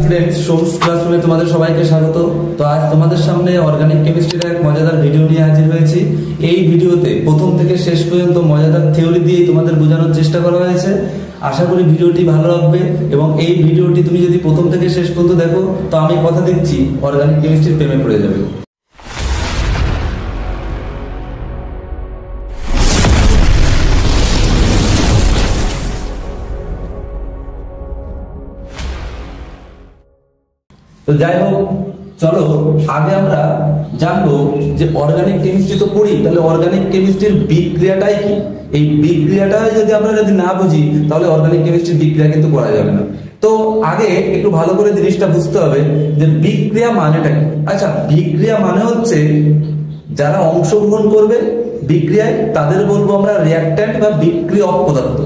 Students, সোমস ক্লাসরুমে তোমাদের সবাইকে স্বাগত। তো আজ তোমাদের সামনে অর্গানিক কেমিস্ট্রির এক মজাদার ভিডিও নিয়ে হাজির হয়েছি। এই ভিডিওতে প্রথম থেকে শেষ পর্যন্ত মজাদার থিওরি দিয়ে তোমাদের বোঝানোর চেষ্টা করা হয়েছে। আশা করি ভিডিওটি ভালো লাগবে এবং এই ভিডিওটি তুমি যদি প্রথম থেকে শেষ পর্যন্ত দেখো তো আমি কথা দিচ্ছি অর্গানিক কেমিস্ট্রির প্রেমে পড়ে যাবে। তো যাই হোক, চলো আগে আমরা জানবো যে অর্গানিক কেমিস্ট্রি তো পড়ি, তাহলে অর্গানিক কেমিস্ট্রির বিক্রিয়াটাই কি। এই বিক্রিয়াটা যদি না বুঝি তাহলে অর্গানিক কেমিস্ট্রির বিক্রিয়া কিন্তু করা যাবে না। তো আগে একটু ভালো করে জিনিসটা বুঝতে হবে যে বিক্রিয়া মানেটা কি। আচ্ছা, বিক্রিয়া মানে হচ্ছে যারা অংশগ্রহণ করবে বিক্রিয়ায় তাদের বলবো আমরা রিঅ্যাক্ট্যান্ট বা বিক্রিয়ক পদার্থ,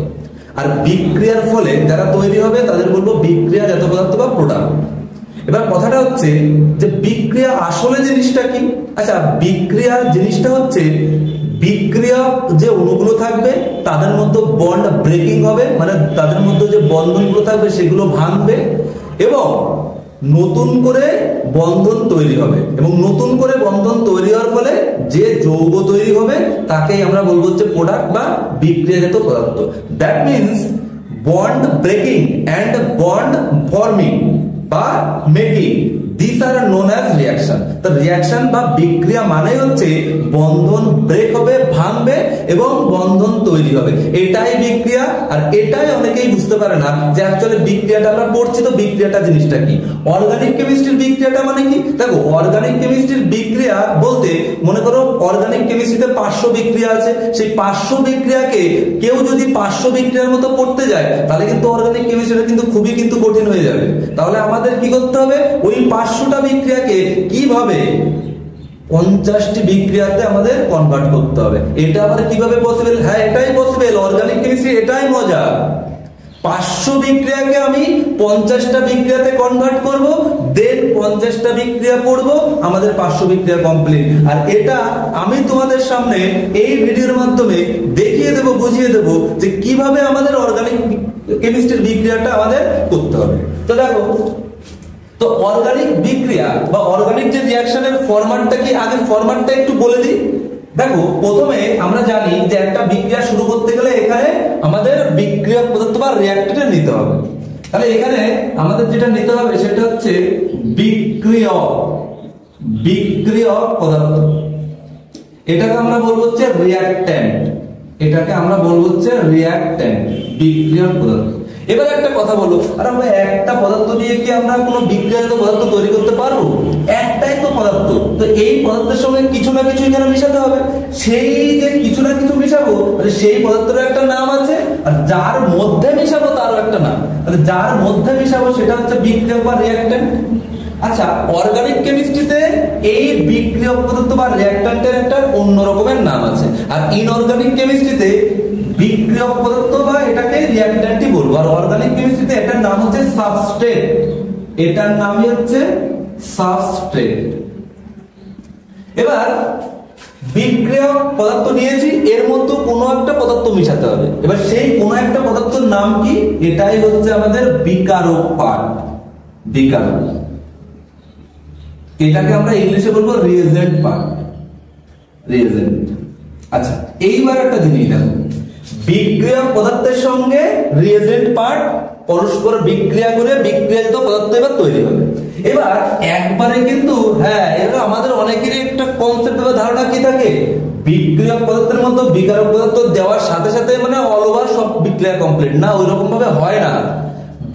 আর বিক্রিয়ার ফলে যারা তৈরি হবে তাদের বলবো বিক্রিয়াজাত পদার্থ বা প্রোডাক্ট। এবার কথাটা হচ্ছে যে বিক্রিয়া আসলে জিনিসটা কি। আচ্ছা, বিক্রিয়া জিনিসটা হচ্ছে বিক্রিয়া যে অণুগুলো থাকবে তাদের মধ্যে বন্ড ব্রেকিং হবে, মানে তাদের মধ্যে যে বন্ধনগুলো থাকবে সেগুলো ভাঙবে এবং নতুন করে বন্ধন তৈরি হবে, এবং নতুন করে বন্ধন তৈরি হওয়ার ফলে যে যৌগ তৈরি হবে তাকেই আমরা বলবো হচ্ছে প্রোডাক্ট বা বিক্রিয়াজাত পদার্থ। That means bond breaking and bond forming বা making, this are known as reaction. তো রিঅ্যাকশন বা বিক্রিয়া মানে হচ্ছে বন্ধন ব্রেক হবে, ভাঙবে এবং বন্ধন তৈরি হবে, এটাই বিক্রিয়া। আর এটাই অনেকেই বুঝতে পারে না যে অ্যাকচুয়ালি বিক্রিয়াটা আমরা পড়ছি তো বিক্রিয়াটা জিনিসটা কি। অর্গানিক কেমিস্ট্রির বিক্রিয়াটা মানে কি? দেখো, অর্গানিক কেমিস্ট্রির বিক্রিয়া বলতে মনে করো অর্গানিক কেমিস্ট্রিতে 500 বিক্রিয়া আছে, সেই 500 বিক্রিয়াকে কেউ যদি 500 বিক্রিয়ার মতো পড়তে যায় তাহলে কিন্তু অর্গানিক কেমিস্ট্রিটা কিন্তু খুবই কঠিন হয়ে যাবে। তাহলে আমাদের কি করতে হবে, ওই 500টা বিক্রিয়াকে কিভাবে 50টি বিক্রিয়াতে আমাদের কনভার্ট করতে হবে। এটা আবার কিভাবে পসিবল? হ্যাঁ, এটাই পসিবল, অর্গানিক কেমিস্ট্রি এটাই মজা। 500 বিক্রিয়াকে আমি 50টা বিক্রিয়াতে কনভার্ট করব, দেন 50টা বিক্রিয়া করব, আমাদের 500 বিক্রিয়া কমপ্লিট। আর এটা আমি তোমাদের সামনে এই ভিডিওর মাধ্যমে দেখিয়ে দেব, বুঝিয়ে দেব যে কিভাবে আমাদের অর্গানিক কেমিস্ট্রির বিক্রিয়াটা আমাদের করতে হবে। তো দেখো, তো অর্গানিক বিক্রিয়া বা অর্গানিক যে রিঅ্যাকশনের ফরম্যাটটা কি, আগে ফরম্যাটটা একটু বলে দিই। দেখো, প্রথমে আমরা জানি যে একটা বিক্রিয়া শুরু করতে গেলে এখানে আমাদের বিক্রিয়ক পদার্থ বা রিঅ্যাক্ট্যান্ট নিতে হবে। তাহলে এখানে আমাদের যেটা নিতে হবে সেটা হচ্ছে বিক্রিয়ক পদার্থ। এটাকে আমরা বলবো হচ্ছে রিঅ্যাক্ট্যান্ট, এটাকে আমরা বলবো হচ্ছে রিঅ্যাক্ট্যান্ট, বিক্রিয়ক পদার্থ। এবার একটা কথা বলো, আর আমরা একটা পদার্থ দিয়ে কি আমরা কোনো বিক্রিয়াজাত পদার্থ তৈরি করতে পারবো? একটাই তো পদার্থ, তো এই পদার্থের সঙ্গে কিছু না কিছু এখানে মিশাতে হবে। সেই যে কিছু না কিছু মিশাবো সেই পদার্থের একটা নাম আছে, আর যার মধ্যে মিশাবো তারও একটা নাম। তাহলে যার মধ্যে মিশাবো সেটা হচ্ছে বিক্রিয়ক বা রিঅ্যাক্ট্যান্ট। আচ্ছা, অর্গানিক কেমিস্ট্রিতে এই বিক্রিয়ক পদার্থ বা রিঅ্যাক্ট্যান্টের একটা অন্য রকমের নাম আছে, আর ইনঅর্গানিক কেমিস্ট্রিতে বিক্রিয়ক পদার্থ বা এটাকে রিঅ্যাক্ট্যান্টই বলবো, আর অর্গানিক কেমিস্ট্রিতে এটার নাম হচ্ছে সাবস্ট্রেট, এটার নামই হচ্ছে সাবস্ট্রেট। এবার বিক্রিয়ক পদার্থ নিয়েছি, এর মধ্যে কোনো একটা পদার্থ মিশাতে হবে। এবার সেই কোনো একটা পদার্থের নাম কি? এটাই হচ্ছে আমাদের বিকারক পার্ট, বিকারক। এটাকে আমরা ইংলিশে বলবো রিএজেন্ট পার্ট, রিএজেন্ট। আচ্ছা, এইবার একটা জিনিস দেখো, বিক্রিয়ক পদার্থের সঙ্গে রিএজেন্ট পার্ট পরস্পর বিক্রিয়া করে বিক্রিয়াজাত পদার্থ এবার তৈরি হবে। এবার একবারে কিন্তু হ্যাঁ, এটা আমাদের অনেকেরই একটা কনসেপ্ট বা ধারণা কি থাকে, বিক্রিয়ক পদার্থের মধ্যে বিকারক পদার্থ দেওয়ার সাথে সাথে মানে অল ওভার সব বিক্রিয়া কমপ্লিট না, ওইরকম ভাবে হয় না।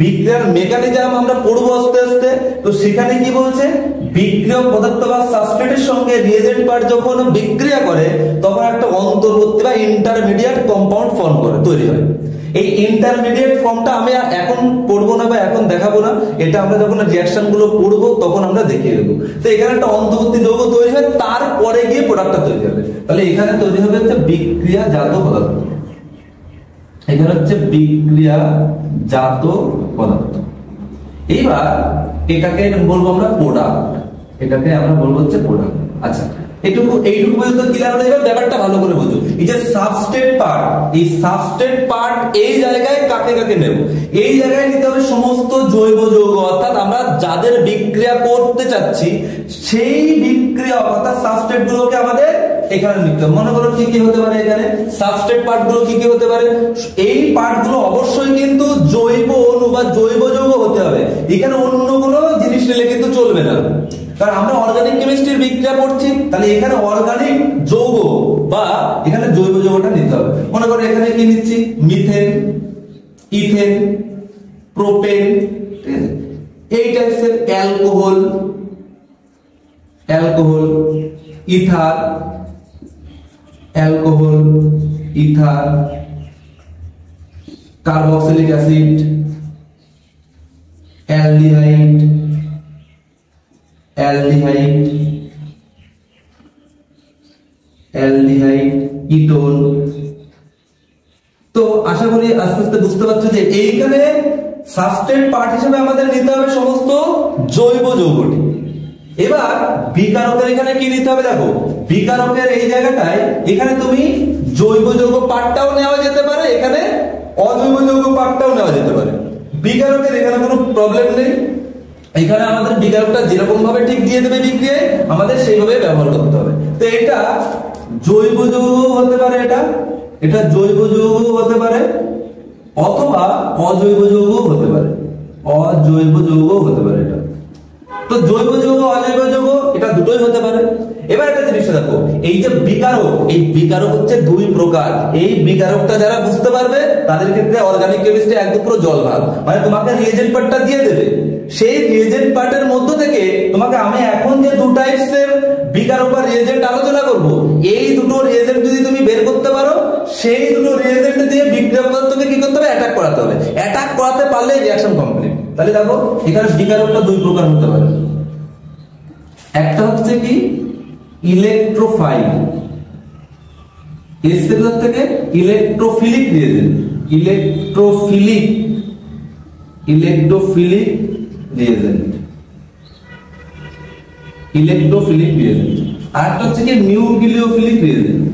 বিক্রিয়ার মেকানিজম আমরা পড়বো আস্তে আস্তে। তো সেখানে কি বলছে, বিক্রিয়ক পদার্থ বা সাবস্ট্রেটের সঙ্গে রিএজেন্ট পার্ট যখন বিক্রিয়া করে তখন একটা অন্তর্বর্তী বা ইন্টারমিডিয়েট কম্পাউন্ড ফর্ম করে, তৈরি হয়। এই ইন্টারমিডিয়েট ফর্মটা আমি এখন পড়বো না বা এখন দেখাবো না, এটা আমরা যখন রিঅ্যাকশন গুলো পড়বো তখন আমরা দেখিয়ে দেবো। তো এখানে একটা অন্তর্বর্তী যৌগ তৈরি হয়, তারপরে গিয়ে প্রোডাক্টটা তৈরি হবে। তাহলে এখানে তৈরি হবে হচ্ছে বিক্রিয়াজাত পদার্থ, এখানে হচ্ছে বিক্রিয়াজাত পদার্থ। এইবার এটাকে বলবো আমরা প্রোডাক্ট, এটাকে আমরা বলবো হচ্ছে প্রোডাক্ট। আচ্ছা, এইটুকু পর্যন্ত ক্লিয়ার হয়ে যাবে। ব্যাপারটা ভালো করে বুঝো। এই যে সাবস্ট্রেট পার্ট, এই সাবস্ট্রেট পার্ট এই জায়গায় কাকে কাকে নেব? এই জায়গায় নিতে হবে সমস্ত জৈব যৌগ, অর্থাৎ আমরা যাদের বিক্রিয়া করতে চাচ্ছি সেই বিক্রিয়া অর্থাৎ সাবস্ট্রেট গুলোকে আমাদের এখানে নিতে হবে। মনে করো কি কি হতে পারে এখানে সাবস্ট্রেট পার্ট গুলো কি কি হতে পারে? এই পার্ট গুলো অবশ্যই কিন্তু জৈব অণু বা জৈব যৌগ হতে হবে। এখানে অন্য কোনো জিনিস নিলে কিন্তু চলবে না, কারণ আমরা অর্গানিক কেমিস্ট্রির বিক্রিয়া করছি, তাহলে এখানে অর্গানিক যৌগ বা এখানে জৈব যৌগটা নিতে হবে। মনে করো এখানে কি নিচ্ছি? মিথেন, ইথেন, প্রোপেন, ঠিক আছে? এই টাইপের alcohol, ether, carboxylic acid, aldehyde, ketone. তো আশা করি আস্তে আস্তে বুঝতে পারছো যে এইখানে সাবস্ট্রেট পার্ট হিসেবে আমাদের নিতে হবে সমস্ত জৈব যৌগটি। এবার বিকারকের এখানে কি নিতে হবে? দেখো বিকারকের এই জায়গাটায় এখানে তুমি জৈব যৌগ পার্টটাও নেওয়া যেতে পারে, এখানে অজৈব যৌগ পার্টটাও নেওয়া যেতে পারে। বিকারকের এখানে কোনো প্রবলেম নেই, এখানে আমাদের বিকারকটা যেরকম ভাবে ঠিক দিয়ে দেবে বিক্রিয়ায় আমাদের সেইভাবে ব্যবহার করতে হবে। তো এটা জৈব যৌগ হতে পারে, এটা জৈব যৌগ হতে পারে অথবা অজৈব যৌগ হতে পারে, এটা। তো জৈব যৌগ অজৈব যৌগ এটা দুটোই হতে পারে। এবার একটা জিনিস দেখো, এই যে বিকারক, এই বিকারক হচ্ছে দুই প্রকার। এই বিকারকটা যারা বুঝতে পারবে তাদের ক্ষেত্রে অর্গানিক কেমিস্ট্রি একদম পুরো জলভাত, মানে তোমাকে রিয়েজেন্ট পার্টটা দিয়ে দেবে, সেই রিয়েজেন্ট পার্টের মধ্য থেকে তোমাকে আমি এখন যে দু টাইপসের বিকারক বা রিয়েজেন্ট আলোচনা করব, এই দুটো রিয়েজেন্ট যদি তুমি বের করতে পারো, সেই দুটো রিয়েজেন্ট দিয়ে বিক্রিয়া পদার্থকে কি করতে হবে? অ্যাটাক করাতে হবে। অ্যাটাক করাতে পারলে রিঅ্যাকশন কমপ্লিট। তাহলে দেখো এখানে বিকারকটা দুই প্রকার হতে পারে। একটা হচ্ছে কি ইলেকট্রোফাইল, এর থেকে ইলেকট্রোফিলিক রিয়েজেন্ট, ইলেকট্রোফিলিক রিয়েজেন্ট। আর একটা হচ্ছে কি নিউক্লিওফিলিক রিয়েজেন্ট,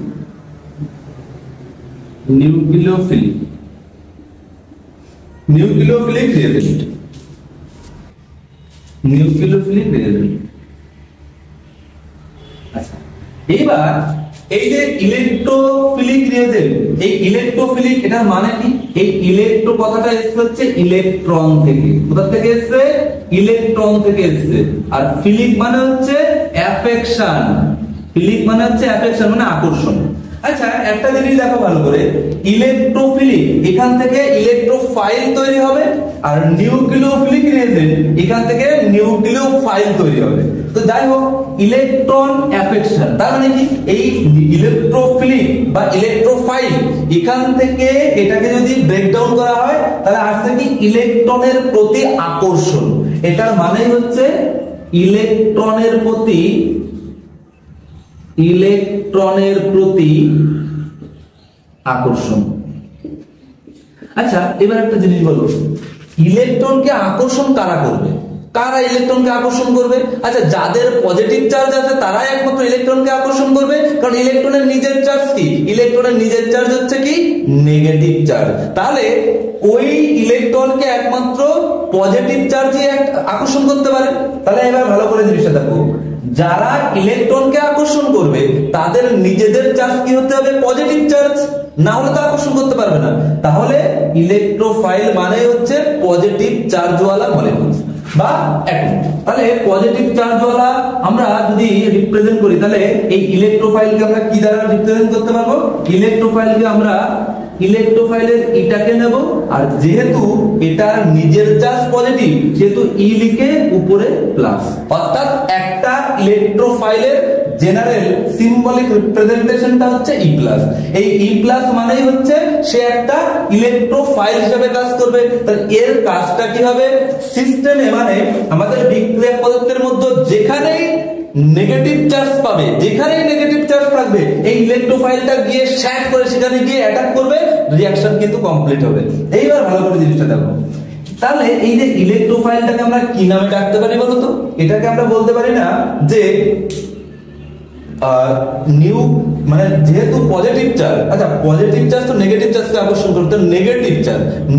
নিউক্লিওফিলিক রিয়েজেন্ট। আচ্ছা, এইবার এই যে ইলেকট্রোফিলিক রিয়েজেন্ট, এই ইলেকট্রোফিলিক এটার মানে কি? এই ইলেকট্রো কথাটা এসেছে হচ্ছে ইলেকট্রন থেকে। কোথা থেকে এসেছে? ইলেকট্রন থেকে এসেছে। আর ফিলিক মানে হচ্ছে অ্যাফেকশন, মানে আকর্ষণ। আচ্ছা, একটা জিনিস দেখো ভালো করে, ইলেকট্রোফিলিক এখান থেকে ইলেকট্রোফাইল তৈরি হবে, আর নিউক্লিওফিলিক রিয়েজেন্ট এখান থেকে নিউক্লিওফাইল তৈরি হবে। তো যাই হোক, ইলেকট্রন অ্যাফেকশন তার মানে কি? এই ইলেকট্রোফিলিক বা ইলেকট্রোফাইল এখান থেকে এটাকে যদি ব্রেকডাউন করা হয় তাহলে আসছে কি ইলেকট্রনের প্রতি আকর্ষণ। এটার মানে হচ্ছে ইলেকট্রনের প্রতি আকর্ষণ। আচ্ছা, এবার একটা জিনিস বলো, ইলেকট্রনকে আকর্ষণ কারা করবে? কারা ইলেকট্রনকে আকর্ষণ করবে? আচ্ছা, যাদের পজিটিভ চার্জ আছে তারাই একমাত্র ইলেকট্রনকে আকর্ষণ করবে, কারণ ইলেকট্রনের নিজের চার্জ কি? ইলেকট্রনের নিজের চার্জ হচ্ছে কি? Negative charge. তাহলে ওই ইলেকট্রনকে একমাত্র পজিটিভ চার্জই আকর্ষণ করতে পারে। তাহলে এবার ভালো করে জিনিসটা দেখো, যারা ইলেকট্রনকে আকর্ষণ করবে তাদের নিজেদের চার্জ কি হতে হবে? পজিটিভ চার্জ, না হলে তো আকর্ষণ করতে পারবে না। তাহলে ইলেকট্রোফাইল মানে হচ্ছে পজিটিভ চার্জওয়ালা মলিকিউল বা অ্যাটম। তাহলে পজিটিভ চার্জওয়ালা আমরা যদি রিপ্রেজেন্ট করি, তাহলে এই ইলেকট্রোফাইলকে আমরা কি দ্বারা রিপ্রেজেন্ট করতে পারবো? ইলেকট্রোফাইলকে আমরা ইলেকট্রোফাইলের ইটাকে নেব, আর যেহেতু এটার নিজের চার্জ পজিটিভ সেহেতু ই লিখে উপরে প্লাস, অর্থাৎ একটা ইলেকট্রোফাইলের জেনারেল সিম্বলিক রিপ্রেজেন্টেশনটা হচ্ছে ই প্লাস। এই ই প্লাস মানেই হচ্ছে সে একটা ইলেকট্রোফাইল হিসেবে কাজ করবে। তাহলে এর কাজটা কি হবে? সিস্টেমে মানে আমাদের বিক্রিয়া পদার্থের মধ্যে যেখানেই নেগেটিভ চার্জ পাবে, যেখানেই নেগেটিভ চার্জ থাকবে, এই ইলেকট্রোফাইলটা গিয়ে শ্যাট করে সেখানে গিয়ে অ্যাটাক করবে, রিঅ্যাকশন কিন্তু কমপ্লিট হবে। এইবার ভালো করে জিনিসটা দেখো, তাহলে এই যে ইলেকট্রোফাইলটাকে আমরা কি নামে ডাকতে পারি বলতো? এটাকে আমরা বলতে পারি না যে নিউ মানে যেহেতু পজিটিভ চার্জ, আচ্ছা পজিটিভ চার্জ তো নেগেটিভ চার্জকে আকর্ষণ করতে,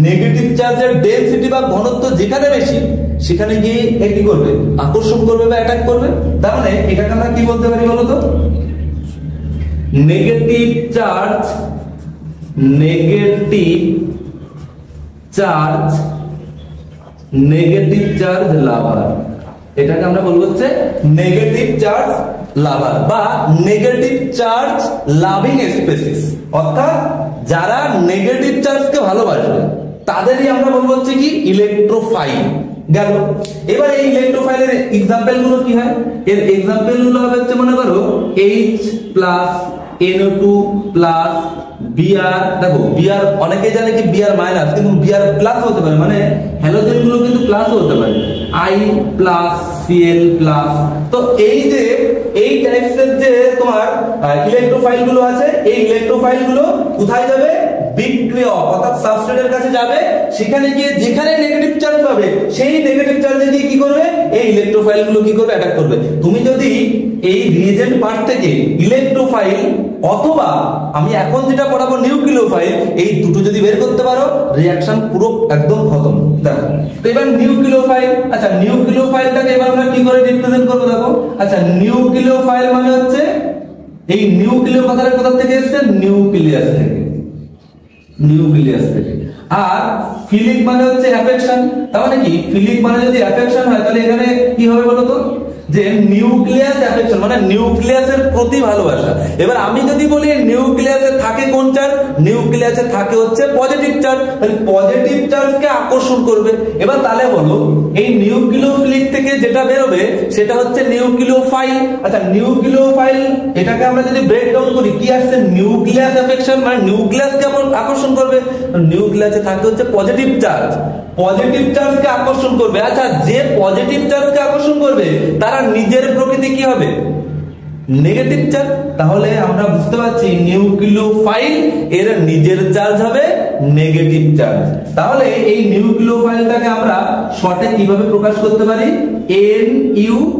নেগেটিভ চার্জের ডেনসিটি বা ঘনত্ব যেখানে বেশি সেখানে গিয়ে কি করবে, আকর্ষণ করবে বা অ্যাটাক করবে। তার মানে এটাকে আমরা কি বলতে পারি বলতো, নেগেটিভ চার্জ লাভার, এটাকে আমরা বলবো হচ্ছে নেগেটিভ চার্জ লাভার বা নেগেটিভ চার্জ লাভিং স্পেসিস। অর্থাৎ যারা নেগেটিভ চার্জকে ভালোবাসবে তাদেরই আমরা বলবো হচ্ছে কি ইলেকট্রোফাইল। গেল। এবার এই ইলেকট্রোফাইলের एग्जांपल গুলো কি হয়, এর एग्जांपल গুলো হবে হচ্ছে মনে করো H+ NO2+ Br, দেখো Br অনেকেই জানে কি Br মাইনাস, কিন্তু Br প্লাস হতে পারে, মানে হ্যালোজেন গুলো কিন্তু প্লাস হতে পারে, I+ Cl+। তো এই যে এই টাইপসের যে তোমার ইলেকট্রোফাইল গুলো আছে, এই ইলেকট্রোফাইল গুলো কোথায় যাবে, বিক্রিয়ক অর্থাৎ সাবস্ট্রেটের কাছে যাবে, সেখানে গিয়ে যেখানে নেগেটিভ চার্জ পাবে সেই নেগেটিভ চার্জে দিয়ে কি করবে, এই ইলেকট্রোফাইল গুলো কি করবে, অ্যাটাক করবে। তুমি যদি এই রিএজেন্ট পার্ট থেকে ইলেকট্রোফাইল অথবা আমি এখন যেটা পড়াবো নিউক্লিওফাইল, এই দুটো যদি বের করতে পারো রিঅ্যাকশন পুরো একদম খতম। দেখো তো এবার নিউক্লিওফাইল, আচ্ছা নিউক্লিওফাইলটাকে এবার আমরা কি করে রিপ্রেজেন্ট করব দেখো। আচ্ছা নিউক্লিওফাইল মানে হচ্ছে এই নিউক্লিও কথাটা কোথা থেকে এসেছে, নিউক্লিয়াস থেকে। আর ফিলিক মানে হচ্ছে অ্যাফেকশন, তার মানে কি ফিলিক মানে যদি অ্যাফেকশন হয় তাহলে এখানে কি হবে বলো তো, যে নিউক্লিয়াস অ্যাফেকশন মানে নিউক্লিয়াসের প্রতি ভালোবাসা। এবার আমি যদি বলি নিউক্লিয়াসে থাকে কোন চার্জ, নিউক্লিয়াসে থাকে হচ্ছে পজিটিভ চার্জ, তাহলে পজিটিভ চার্জকে আকর্ষণ করবে। এবার তাহলে বলো এই নিউক্লিওফিলিক থেকে যেটা বেরোবে সেটা হচ্ছে নিউক্লিওফাইল। আচ্ছা নিউক্লিওফাইল এটাকে আমরা যদি ব্রেক ডাউন করি কি আসছে, নিউক্লিয়াস অ্যাফেকশন মানে নিউক্লিয়াসকে আকর্ষণ করবে, নিউক্লিয়াসে থাকে হচ্ছে পজিটিভ চার্জকে আকর্ষণ করবে। আচ্ছা যে পজিটিভ চার্জকে আকর্ষণ করবে তারা নিজের প্রকৃতি কি হবে, নেগেটিভ চার্জ। তাহলে আমরা বুঝতে পারছি নিউক্লিওফাইল এর নিজের চার্জ হবে নেগেটিভ চার্জ। তাহলে এই নিউক্লিওফাইলটাকে আমরা শর্টে কিভাবে প্রকাশ করতে পারি, Nu-,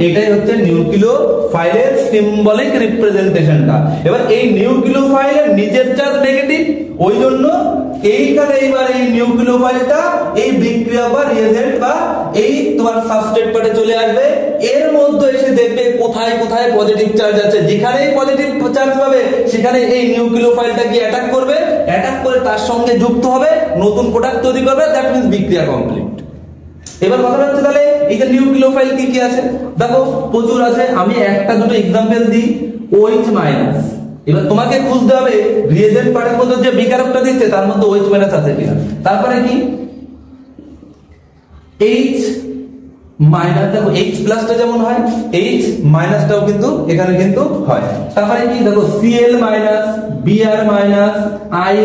এটাই হচ্ছে নিউক্লিওফাইলের সিম্বলিক রিপ্রেজেন্টেশনটা। এবার এই নিউক্লিওফাইলের নিজের চার্জ নেগেটিভ, ওই জন্য এইখানে এইবার এই নিউক্লিওফাইলটা এই বিক্রিয়া বা রিএজেন্ট বা এই তোমার সাবস্ট্রেট পার্টে চলে আসবে, এর মধ্যে এসে দেখবে কোথায় কোথায় পজিটিভ চার্জ আছে, যেখানেই পজিটিভ চার্জ পাবে সেখানে এই নিউক্লিওফাইলটা গিয়ে অ্যাটাক করবে, অ্যাটাক করে তার সঙ্গে যুক্ত হবে, নতুন প্রোডাক্ট তৈরি করবে, দ্যাট মিন্স বিক্রিয়া কমপ্লিট। এবার কথা হচ্ছে তাহলে এই যে নিউক্লিওফাইল কি কি আছে, দেখো প্রচুর আছে, আমি একটা দুটো एग्जांपल দিই। OH-, এবার তোমাকে খুঁজতে হবে রিএজেন্ট পার্টের মধ্যে যে বিকারকটা দিচ্ছে তার মধ্যে OH- আছে কিনা। তারপরে কি H-, দেখো H+ যেমন হয় H- কিন্তু এখানে কিন্তু হয়। তারপরে কি দেখো Cl-, Br-, I-,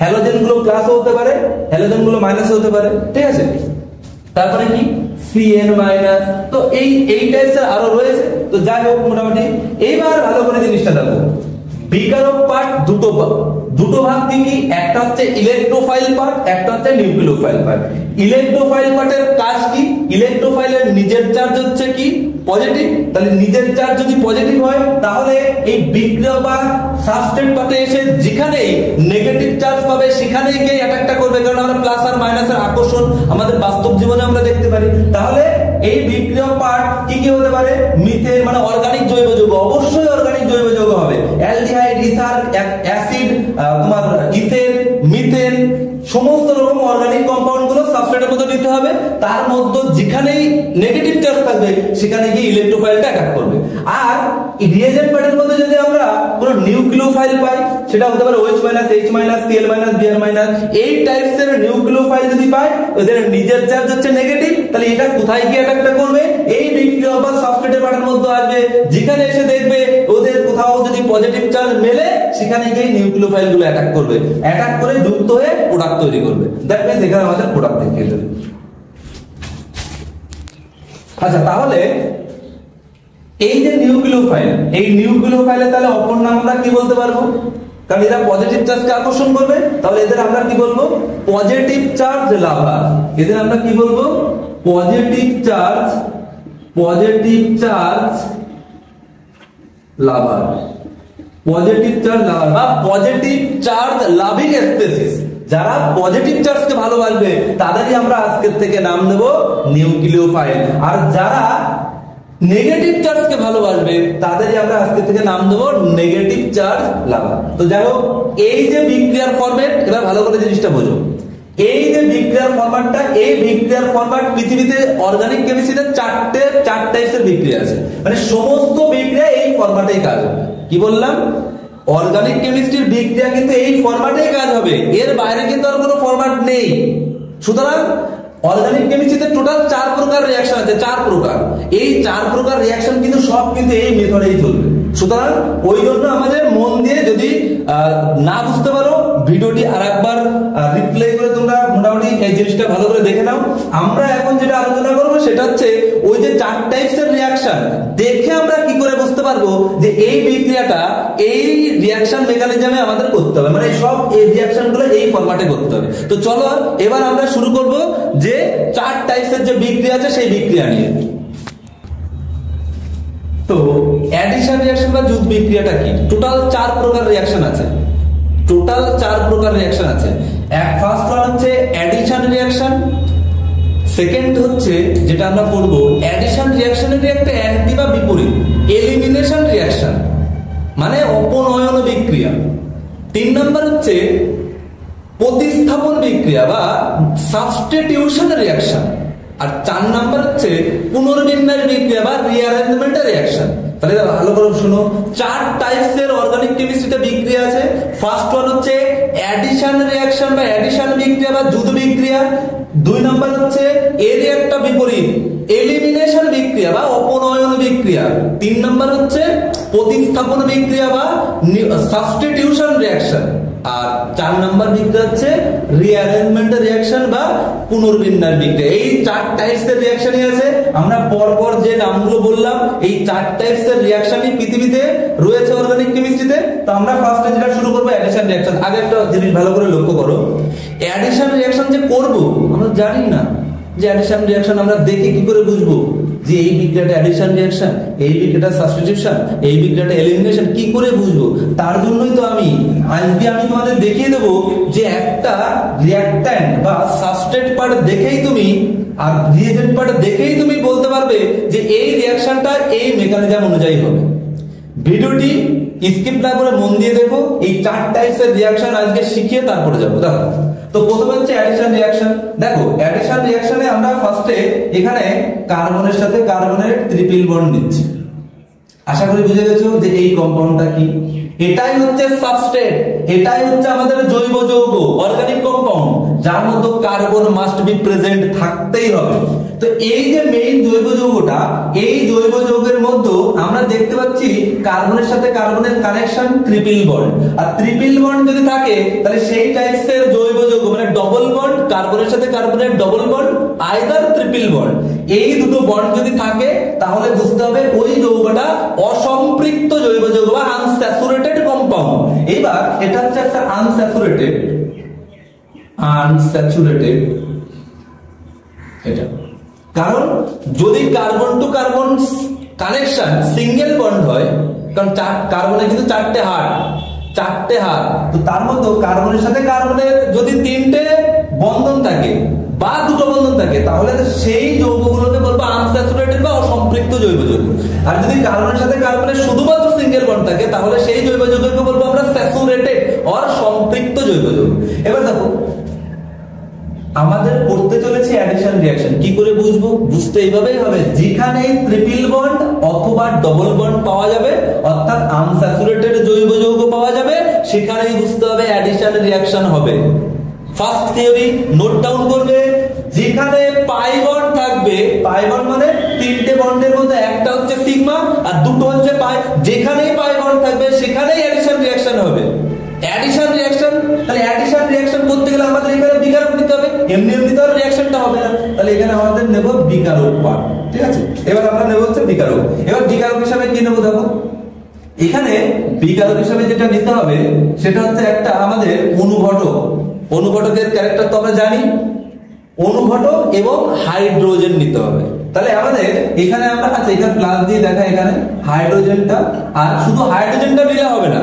হ্যালোজেন গুলো প্লাস হতে পারে, হ্যালোজেন গুলো মাইনাস হতে পারে, ঠিক আছে। তারপরে কি Cn-, তো এই টাইপের আরো রয়েছে। তো যাই হোক মোটামুটি এইবার ভালো করে জিনিসটা দেখো, বিকারক পার্ট দুটো ভাগ কি, একটা হচ্ছে ইলেকট্রোফাইল পার্ট, একটা হচ্ছে নিউক্লিওফাইল পার্ট। ইলেকট্রোফাইল পার্টের কাজ কি, ইলেকট্রোফাইলের নিজের চার্জ হচ্ছে কি পজিটিভ, তাহলে নিজের চার্জ যদি পজিটিভ হয় তাহলে এই বিক্রিয়া বা সাবস্ট্রেট পার্টে এসে যেখানেই নেগেটিভ চার্জ পাবে সেখানেই গিয়ে অ্যাটাকটা করবে, কারণ আমরা প্লাস আর মাইনাসের আকর্ষণ আমাদের বাস্তব জীবনে আমরা দেখতে পারি। তাহলে এই বিক্রিয়া পার্ট কি কি হতে পারে, মিথেন মানে অর্গানিক জৈব যৌগ, অবশ্যই অর্গানিক জৈব যৌগ হবে, অ্যালডিহাইড, ইথার, অ্যাসিড, তোমার ইথেন, মিথেন, সমস্ত রকম অর্গানিক কম্পাউন্ড গুলো সাবস্ট্রেটের মধ্যে নিতে হবে, তার মধ্যে যেখানেই নেগেটিভ চার্জ থাকবে সেখানে গিয়ে ইলেকট্রোফাইলটা অ্যাটাক করবে। আর রিএজেন্ট পার্টের মধ্যে যদি আমরা কোনো নিউক্লিওফাইল পাই সেটা হতে পারে OH-, H-, Cl-, Br-, এই টাইপসের নিউক্লিওফাইল যদি পাই ওদের নিজের চার্জ হচ্ছে নেগেটিভ, তাহলে এটা কোথায় গিয়ে অ্যাটাকটা করবে, এই বিক্রিয়া বা সাবস্ট্রেটের পার্টের মধ্যে আসবে, যেখানে এসে দেখবে ওদের কোথাও যদি পজিটিভ চার্জ মেলে সেখানে গিয়ে নিউক্লিওফাইল গুলো অ্যাটাক করবে, অ্যাটাক করে যুক্ত হয়ে প্রোডাক্ট তৈরি করবে, দ্যাট মিন্স এখানে আমাদের প্রোডাক্ট দেখিয়ে দেবে। আচ্ছা তাহলে এই যে নিউক্লিওফাইল, এই নিউক্লিওফাইলের তাহলে অপর নাম আমরা কি বলতে পারবো, কারণ এরা পজিটিভ চার্জকে আকর্ষণ করবে, তাহলে এদের আমরা কি বলবো, পজিটিভ চার্জ লাভার। এদের আমরা কি বলবো, পজিটিভ চার্জ লাভার, পজিটিভ চার্জ লাভার বা পজিটিভ চার্জ লাভিং স্পেসিস। যারা পজিটিভ চার্জকে ভালোবাসবে তাদেরই আমরা আজকের থেকে নাম দেব নিউক্লিওফাইল, আর যারা নেগেটিভ চার্জকে ভালোবাসবে তাদেরই আমরা আজকে থেকে নাম দেবো নেগেটিভ চার্জ লাভার। তো যাই হোক, এই যে বিক্রিয়ার ফরম্যাট, এবার ভালো করে জিনিসটা বোঝো। এই যে বিক্রিয়ার ফরম্যাটটা, এই বিক্রিয়ার ফরম্যাট পৃথিবীতে অর্গানিক কেমিস্ট্রিতে চার টাইপসের বিক্রিয়া আছে, মানে সমস্ত বিক্রিয়া এই ফরম্যাটেই কাজ হবে। কি বললাম? অর্গানিক কেমিস্ট্রির বিক্রিয়া কিন্তু এই ফরম্যাটেই কাজ হবে, এর বাইরে কিন্তু আর কোনো ফরম্যাট নেই। সুতরাং অর্গানিক কেমিস্ট্রিতে টোটাল 4 প্রকার রিঅ্যাকশন আছে, 4 প্রকার। এই 4 প্রকার রিঅ্যাকশন কিন্তু সব কিন্তু এই মেথডেই চলবে। সুতরাং ওই জন্য আমাদের মন দিয়ে, যদি না বুঝতে পারো ভিডিওটি আরেকবার রিপ্লে করে তোমরা মোটামুটি এই জিনিসটা ভালো করে দেখে নাও। আমরা এখন যেটা আলোচনা করব সেটা হচ্ছে ওই যে 4 টাইপসের রিঅ্যাকশন দেখে আমরা কি করে বুঝতে পারবো যে এই বিক্রিয়াটা এই রিঅ্যাকশন মেকানিজমে আমাদের করতে হবে, মানে সব এই রিঅ্যাকশনগুলো এই ফরম্যাটে করতে হবে। তো চলো এবার আমরা শুরু করব যে 4 টাইপসের যে বিক্রিয়া আছে সেই বিক্রিয়া নিয়ে। তো অ্যাডিশন রিঅ্যাকশন বা যুত বিক্রিয়াটা কি? টোটাল 4 প্রকার রিঅ্যাকশন আছে, টোটাল 4 প্রকার রিঅ্যাকশন আছে। ফার্স্ট ওয়ান হচ্ছে অ্যাডিশন রিঅ্যাকশন, সেকেন্ড হচ্ছে যেটা আমরা পড়ব অ্যাডিশন রিঅ্যাকশনের একটা অ্যান্টি বা বিপরীত এলিমিনেশন রিঅ্যাকশন, মানে অপনয়ন বিক্রিয়া। 3 নাম্বার হচ্ছে প্রতিস্থাপন বিক্রিয়া বা সাবস্টিটিউশন রিঅ্যাকশন, আর 4 নাম্বার হচ্ছে পুনর্বিন্যাস বিক্রিয়া বা রিঅ্যারেঞ্জমেন্ট রিঅ্যাকশন। তাহলে ভালো করে শুনো, 4 টাইপসের অর্গানিক কেমিস্ট্রিতে বিক্রিয়া আছে। ফার্স্ট ওয়ান হচ্ছে অ্যাডিশন রিঅ্যাকশন বা অ্যাডিশন বিক্রিয়া বা যুত বিক্রিয়া। 2 নাম্বার হচ্ছে এর একটা বিপরীত এলিমিনেশন বিক্রিয়া বা অপনয়ন বিক্রিয়া। 3 নাম্বার হচ্ছে প্রতিস্থাপন বিক্রিয়া বা সাবস্টিটিউশন রিঅ্যাকশন, আর 4 নাম্বার বিক্রিয়া হচ্ছে রিঅ্যারেঞ্জমেন্ট রিঅ্যাকশন বা পুনর্বিন্যাস বিক্রিয়া। এই 4 টাইপসের রিঅ্যাকশনই আছে। আমরা পরপর যে নামগুলো বললাম এই 4 টাইপসের রিঅ্যাকশনই পৃথিবীতে রয়েছে অর্গানিক কেমিস্ট্রিতে। তো আমরা ফার্স্টে যেটা শুরু করব অ্যাডিশন রিঅ্যাকশন। আগে একটা জিনিস ভালো করে লক্ষ্য করো, অ্যাডিশন রিঅ্যাকশন যে করব আমরা জানি না যে অ্যাডিশন রিঅ্যাকশন আমরা দেখে কি করে বুঝবো যে এই বিক্রিয়াটা অ্যাডিশন রিঅ্যাকশন, এই বিক্রিয়াটা সাবস্টিটিউশন, এই বিক্রিয়াটা এলিমিনেশন, কি করে বুঝবো? তার জন্যই তো আজকে আমি তোমাদের দেখিয়ে দেবো যে একটা রিঅ্যাক্ট্যান্ট বা সাবস্ট্রেট পার্ট দেখেই তুমি আর রিএজেন্ট পার্ট দেখেই তুমি বলতে পারবে যে এই রিঅ্যাকশনটা এই মেকানিজম অনুযায়ী হবে। ভিডিওটি স্কিপ না করে মন দিয়ে দেখো, এই 4 টাইপসের রিঅ্যাকশন আজকে শিখিয়ে তারপরে যাবো। দেখো, তো প্রথমে হচ্ছে অ্যাডিশন রিঅ্যাকশন। দেখো অ্যাডিশন রিঅ্যাকশনে আমরা ফার্স্টে এখানে কার্বনের সাথে কার্বনের ট্রিপল বন্ড নিচ্ছি। আশা করি বুঝে গেছো যে এই কম্পাউন্ডটা কি। এটাই হচ্ছে সাবস্ট্রেট, এটাই হচ্ছে আমাদের জৈব যৌগ অর্গানিক কম্পাউন্ড, যার মধ্যে কার্বন মাস্ট বি প্রেজেন্ট, থাকতেই হবে। তো এই যে মেইন জৈব যৌগটা, এই জৈব যৌগের মধ্যে আমরা দেখতে পাচ্ছি কার্বনের সাথে কার্বনের কানেকশন ট্রিপল বন্ড, আর ট্রিপল বন্ড যদি থাকে তাহলে সেই টাইপসের জৈব যৌগ মানে ডবল বন্ড, কার্বনের সাথে কার্বনের double bond, either triple bond, এই দুটো বন্ড যদি থাকে তাহলে বুঝতে হবে ওই যৌগটা অসম্পৃক্ত জৈব যৌগ বা আনস্যাচুরেটেড কম্পাউন্ড। এবার এটা হচ্ছে একটা আনস্যাচুরেটেড এটা, কারণ যদি carbon to carbon connection single bond হয়, কারণ কার্বনে কিন্তু 4টে হাত, তো তার মধ্যে কার্বনের সাথে কার্বনের যদি 3টে বন্ধন থাকে বা 2টো বন্ধন থাকে তাহলে সেই যৌগগুলোকে বলবো আনস্যাচুরেটেড বা অসম্পৃক্ত জৈব যৌগ। আর যদি কার্বনের সাথে কার্বনের শুধুমাত্র সিঙ্গেল বন্ড থাকে তাহলে সেই জৈব যৌগকে বলবো আমরা স্যাচুরেটেড অর সম্পৃক্ত জৈব যৌগ। এবার দেখো আমাদের পড়তে চলেছে অ্যাডিশন রিঅ্যাকশন, কি করে বুঝবো? বুঝতে এইভাবেই হবে, যেখানে ট্রিপল বন্ড অথবা ডবল বন্ড পাওয়া যাবে অর্থাৎ আনস্যাচুরেটেড জৈব যৌগ পাওয়া যাবে, সেখানেই বুঝতে হবে অ্যাডিশন রিঅ্যাকশন হবে। ফার্স্ট থিওরি নোট ডাউন করবে, যেখানে পাই বন্ড থাকবে, পাই বন্ড মানে 3টে বন্ডের মধ্যে একটা হচ্ছে সিগমা আর 2টো হচ্ছে পাই, যেখানেই পাই বন্ড থাকবে সেখানেই অ্যাডিশন রিঅ্যাকশন হবে। অ্যাডিশন রিঅ্যাকশন, তাহলে অ্যাডিশন রিঅ্যাকশন করতে গেলে আমাদের এখানে বিকারক নিতে হবে, এমনি তো রিঅ্যাকশনটা হবে না, তাহলে এখানে আমাদের নেব বিকারক পার্ট। ঠিক আছে, এবার আমরা নেব হচ্ছে বিকারক। এবার বিকারক হিসাবে কি নেব? দেখো এখানে বিকারক হিসাবে যেটা নিতে হবে সেটা হচ্ছে একটা আমাদের অনুঘটক। অনুঘটকের ক্যারেক্টার তো আমরা জানি, অনুঘটক এবং হাইড্রোজেন নিতে হবে। তাহলে আমাদের এখানে আমরা আচ্ছা এখানে প্লাস দিয়ে দেখা এখানে হাইড্রোজেনটা, আর শুধু হাইড্রোজেনটা নিলে হবে না,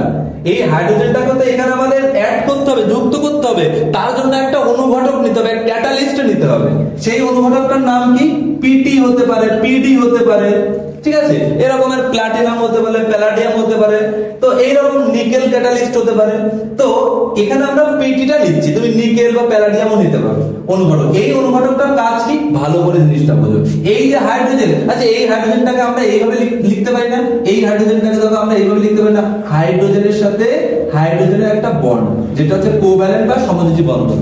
এই হাইড্রোজেনটাকে তো এখানে আমাদের অ্যাড করতে হবে, যুক্ত করতে হবে। তার জন্য একটা অনুঘটক নিতে হবে, ক্যাটালিস্ট নিতে হবে। সেই অনুঘটকটার নাম কি? পিটি হতে পারে, পিডি হতে পারে, ঠিক আছে, এরকমের প্লাটিনাম হতে পারে, প্যালাডিয়াম হতে পারে, তো এইরকম নিকেল ক্যাটালিস্ট হতে পারে। তো এখানে আমরা পিটিটা নিচ্ছি, তুমি নিকেল বা প্যালাডিয়ামও নিতে পারো অনুঘটক। এই অনুঘটকটার কাজ কি? ভালো করে জিনিসটা বোঝো। এই যে হাইড্রোজেন, আচ্ছা এই হাইড্রোজেনটাকে আমরা এইভাবে লিখতে পারি না? এই হাইড্রোজেনটাকে তো আমরা এইভাবে লিখতে পারি না। হাইড্রোজেনের সাথে হাইড্রোজেনের একটা বন্ড, যেটা হচ্ছে কোভ্যালেন্ট বা সমযোজী বন্ধন।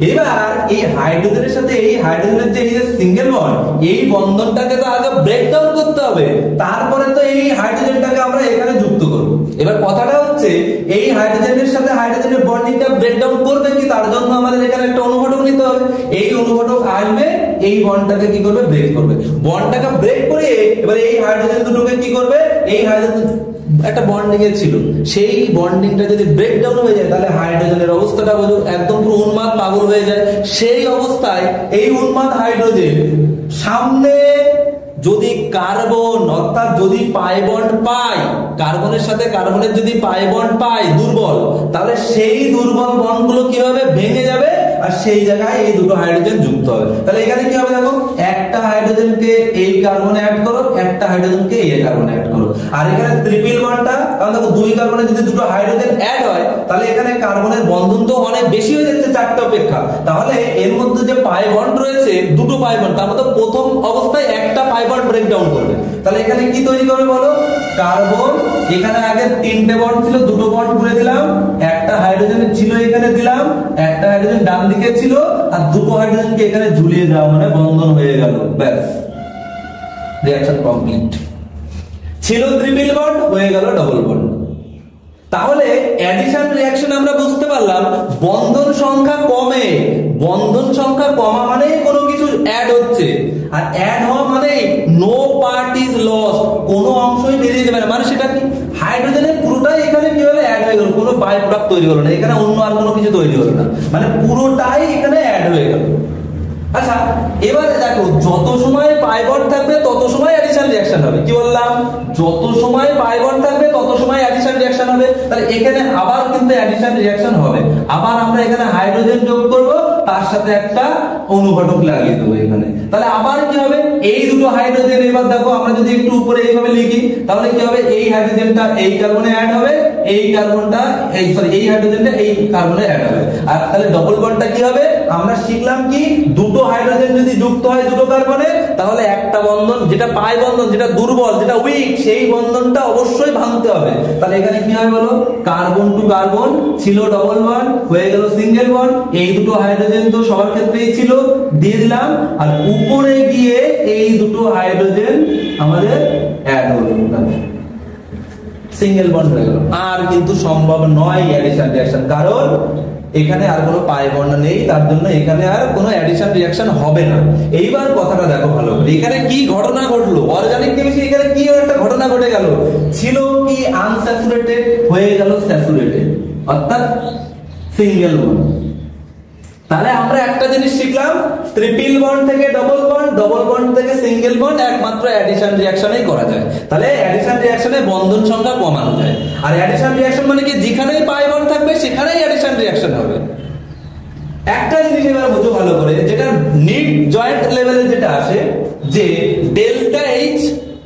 এবার এই হাইড্রোজেনের সাথে এই হাইড্রোজেনের যে সিঙ্গেল বন্ড, এই বন্ধনটাকে তো আগে ব্রেকডাউন করতে হবে, তারপরে তো এই হাইড্রোজেনটাকে আমরা এখানে যুক্ত করব। এবার কথাটা হচ্ছে এই হাইড্রোজেনের সাথে হাইড্রোজেনের বন্ডিংটা ব্রেকডাউন করবে কি, তার জন্য আমাদের এখানে একটা অনুঘটক নিতে হবে। এই অনুঘটক আসবে, এই বন্ডটাকে কি করবে? ব্রেক করবে। বন্ডটাকে ব্রেক করে এবার এই হাইড্রোজেন দুটোকে কি করবে? এই হাইড্রোজেন একটা বন্ডিং এ ছিল, সেই বন্ডিংটা যদি ব্রেকডাউন হয়ে যায় তাহলে হাইড্রোজেনের অবস্থাটা বোঝো, একদম পুরো উন্মাদ পাগল হয়ে যায়। সেই অবস্থায় এই উন্মাদ হাইড্রোজেন সামনে যদি কার্বন অর্থাৎ যদি পাই বন্ড পায়, কার্বনের সাথে কার্বনের যদি পাই বন্ড পায় দুর্বল, তাহলে সেই দুর্বল বন্ডগুলো কি হবে? ভেঙে যাবে, আর সেই জায়গায় এই দুটো হাইড্রোজেন যুক্ত হবে। তাহলে এখানে কি হবে? দেখো, একটা হাইড্রোজেনকে এই কার্বনে অ্যাড করো, একটা হাইড্রোজেনকে এই কার্বনে অ্যাড করো, আর এখানে ট্রিপল বন্ডটা, কারণ দেখো দুই কার্বনে যদি দুটো হাইড্রোজেন অ্যাড হয় তাহলে এখানে কার্বনের বন্ধন তো অনেক বেশি হয়ে যাচ্ছে চারটা অপেক্ষা। তাহলে এর মধ্যে যে পাই বন্ড রয়েছে, দুটো পাই বন্ড, তার মধ্যে প্রথম অবস্থায় একটা পাই বন্ড ব্রেকডাউন করবে। তাহলে এখানে কি তৈরি করবে বলো? কার্বন, এখানে আগে তিনটে বন্ড ছিল, দুটো বন্ড করে দিলাম, একটা হাইড্রোজেন ছিল এখানে দিলাম, একটা হাইড্রোজেন ডান দিকে ছিল, আর দুটো হাইড্রোজেনকে এখানে ঝুলিয়ে দেওয়া, মানে বন্ধন হয়ে গেল, ব্যাস রিঅ্যাকশন কমপ্লিট। ছিল ট্রিপল বন্ড, হয়ে গেল ডাবল বন্ড। তাহলে অ্যাডিশন রিঅ্যাকশন আমরা বুঝতে পারলাম, বন্ধন সংখ্যা কমে, বন্ধন সংখ্যা কমা মানে কোনো কিছু অ্যাড হচ্ছে, আর অ্যাড হওয়া মানে নো পার্ট ইজ লস, কোনো অংশই বেরিয়ে যাবে না। মানে সেটা কি? হাইড্রোজেনের পুরোটাই এখানে কি হলো? অ্যাড হয়ে গেল, কোনো বাই প্রোডাক্ট তৈরি হলো না, এখানে অন্য আর কোনো কিছু তৈরি হলো না, মানে পুরোটাই এখানে অ্যাড হয়ে গেল। আচ্ছা এবারে দেখো, যত সময় পাই বন্ড থাকবে তত সময় অ্যাডিশন রিঅ্যাকশন হবে। কি বললাম? যত সময় পাই বন্ড থাকবে তত সময় অ্যাডিশন রিঅ্যাকশন হবে। তাহলে এখানে আবার কিন্তু অ্যাডিশন রিঅ্যাকশন হবে, আবার আমরা এখানে হাইড্রোজেন যোগ করব, তার সাথে একটা অনুঘটক লাগিয়ে দেবো এখানে। তাহলে আবার কি হবে? এই দুটো হাইড্রোজেন, এবার দেখো আমরা যদি একটু উপরে এইভাবে লিখি তাহলে কি হবে? এই হাইড্রোজেনটা এই কার্বনে অ্যাড হবে, এই কার্বনটা এই হাইড্রোজেনটা এই কার্বনে অ্যাড হবে, আর তাহলে ডবল বন্ডটা কি হবে? আমরা শিখলাম কি, দুটো হাইড্রোজেন যদি যুক্ত হয় দুটো কার্বনে, তাহলে একটা বন্ধন যেটা পাই বন্ধন, যেটা দুর্বল, যেটা উইক, সেই বন্ধনটা অবশ্যই ভাঙতে হবে। তাহলে এখানে কি হবে বলো? কার্বন টু কার্বন ছিল ডবল বন্ড, হয়ে গেল সিঙ্গেল বন্ড, এই দুটো হাইড্রোজেন তো সবার ক্ষেত্রেই ছিল, দিয়ে দিলাম, আর উপরে গিয়ে এই দুটো হাইড্রোজেন আমাদের অ্যাড হলো, সিঙ্গেল বন্ড হয়ে গেল। আর কিন্তু সম্ভব নয় অ্যাডিশন রিঅ্যাকশন, কারণ এখানে আর কোনো পাই বন্ড নেই, তার জন্য এখানে আর কোনো অ্যাডিশন রিঅ্যাকশন হবে না। এইবার কথাটা দেখো ভালো করে, এখানে কি ঘটনা ঘটলো? অর্গানিক কেমিস্ট্রি এখানে কি একটা ঘটনা ঘটে গেল? ছিল কি আনস্যাচুরেটেড, হয়ে গেল স্যাচুরেটেড, অর্থাৎ সিঙ্গেল বন্ড। তাহলে আমরা একটা জিনিস শিখলাম, ট্রিপল বন্ড থেকে ডবল বন্ড, ডবল বন্ড থেকে সিঙ্গেল বন্ড একমাত্র অ্যাডিশন রিঅ্যাকশনেই করা যায়। তাহলে অ্যাডিশন রিঅ্যাকশনে বন্ধন সংখ্যা কমানো যায়। আর অ্যাডিশন রিঅ্যাকশন মানে কি, যেখানেই পাই বন্ড থাকবে সেখানেই অ্যাডিশন রিঅ্যাকশন হবে। একটা জিনিস এবার বুঝো ভালো করে, যেটা নিট জয়েন্ট লেভেলে যেটা আসে, যে ডেল্টা এইচ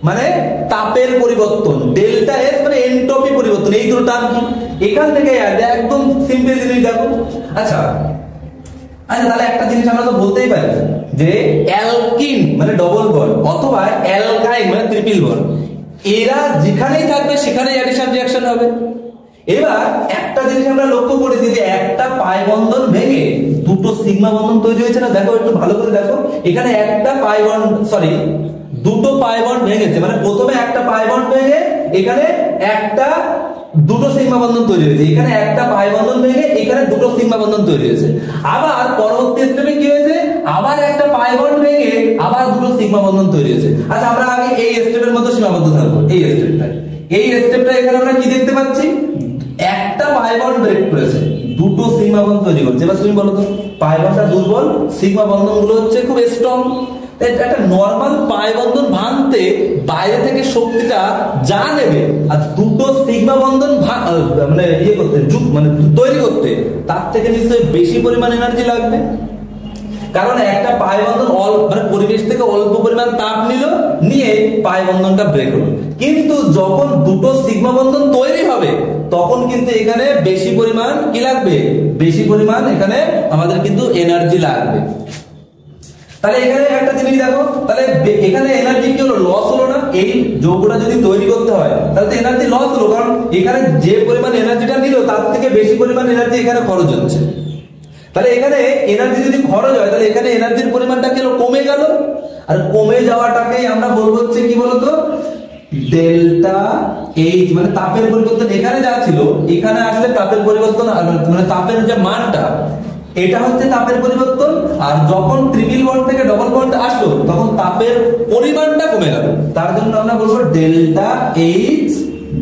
মানে তাপের পরিবর্তন, ডেল্টা এস মানে এনট্রপি পরিবর্তন, এই দুটো টার্ম কি? এখান থেকে একদম সিম্পল জিনিস দেখো। আচ্ছা তাহলে একটা জিনিস আমরা তো বলতেই পারি যে অ্যালকিন মানে ডবল বন্ড অথবা অ্যালকাইন মানে ট্রিপল বন্ড, এরা যেখানেই থাকবে সেখানেই অ্যাডিশন রিঅ্যাকশন হবে। এবার একটা জিনিস আমরা লক্ষ্য করেছি যে একটা পাই বন্ধন ভেঙে দুটো সিগমা বন্ধন তৈরি হয়েছে না? দেখো একটু ভালো করে দেখো, এখানে একটা পাই বন্ড দুটো পাই বন্ড ভেঙেছে, মানে প্রথমে একটা পাই বন্ড ভেঙে এখানে দুটো সিগমা বন্ধন তৈরি হয়েছে, এখানে একটা পাই বন্ধন ভেঙে এখানে দুটো সিগমা বন্ধন তৈরি হয়েছে। আবার পরবর্তী স্টেপে কি হয়েছে? আবার একটা পাই বন্ড ভেঙে আবার দুটো সিগমা বন্ধন তৈরি হয়েছে। আচ্ছা আমরা আগে এই স্টেপের মধ্যে সীমাবদ্ধ থাকবো। এই স্টেপটা এখানে আমরা কি দেখতে পাচ্ছি? একটা পাই বন্ড ব্রেক করেছে, দুটো সিগমা বন্ধন তৈরি করছে। এবার তুমি বলো তো পাই বন্ধনটা দুর্বল, সিগমা বন্ধনগুলো হচ্ছে খুব স্ট্রং। একটা নরমাল পাই বন্ধন ভাঙতে বাইরে থেকে শক্তিটা যা নেবে আর দুটো সিগমা বন্ধন মানে ইয়ে করতে মানে তৈরি করতে তার থেকে নিশ্চয়ই বেশি পরিমাণ এনার্জি লাগবে। কারণ একটা পাই বন্ধন মানে পরিবেশ থেকে অল্প পরিমাণ তাপ নিয়ে পাই বন্ধনটা ব্রেক হলো। কিন্তু যখন দুটো সিগমা বন্ধন তৈরি হবে তখন কিন্তু এখানে বেশি পরিমাণ কি লাগবে, বেশি পরিমাণ এখানে আমাদের কিন্তু এনার্জি লাগবে। তাহলে এখানে একটা জিনিস দেখো, তাহলে এখানে এনার্জি কি হলো, লস হলো না? এই যৌগটা যদি তৈরি করতে হয় তাহলে তো এনার্জি লস হলো, কারণ এখানে যে পরিমাণ এনার্জিটা নিল তার থেকে বেশি পরিমাণ এনার্জি এখানে খরচ হচ্ছে। তাহলে এখানে এনার্জি যদি খরচ হয় তাহলে এখানে এনার্জির পরিমাণটা কি হলো, কমে গেল। আর কমে যাওয়াটাকেই আমরা বলবো হচ্ছে কি বলতো, ডেল্টা এইচ, মানে তাপের পরিবর্তন এখানে যা ছিল এখানে আসলে তাপের পরিবর্তন, মানে তাপের যে মানটা এটা হচ্ছে তাপের পরিবর্তন। আর যখন ট্রিপল বন্ড থেকে ডবল বন্ড আসলো তখন তাপের পরিমাণটা কমে গেল, তার জন্য আমরা বলবো ডেল্টা এইচ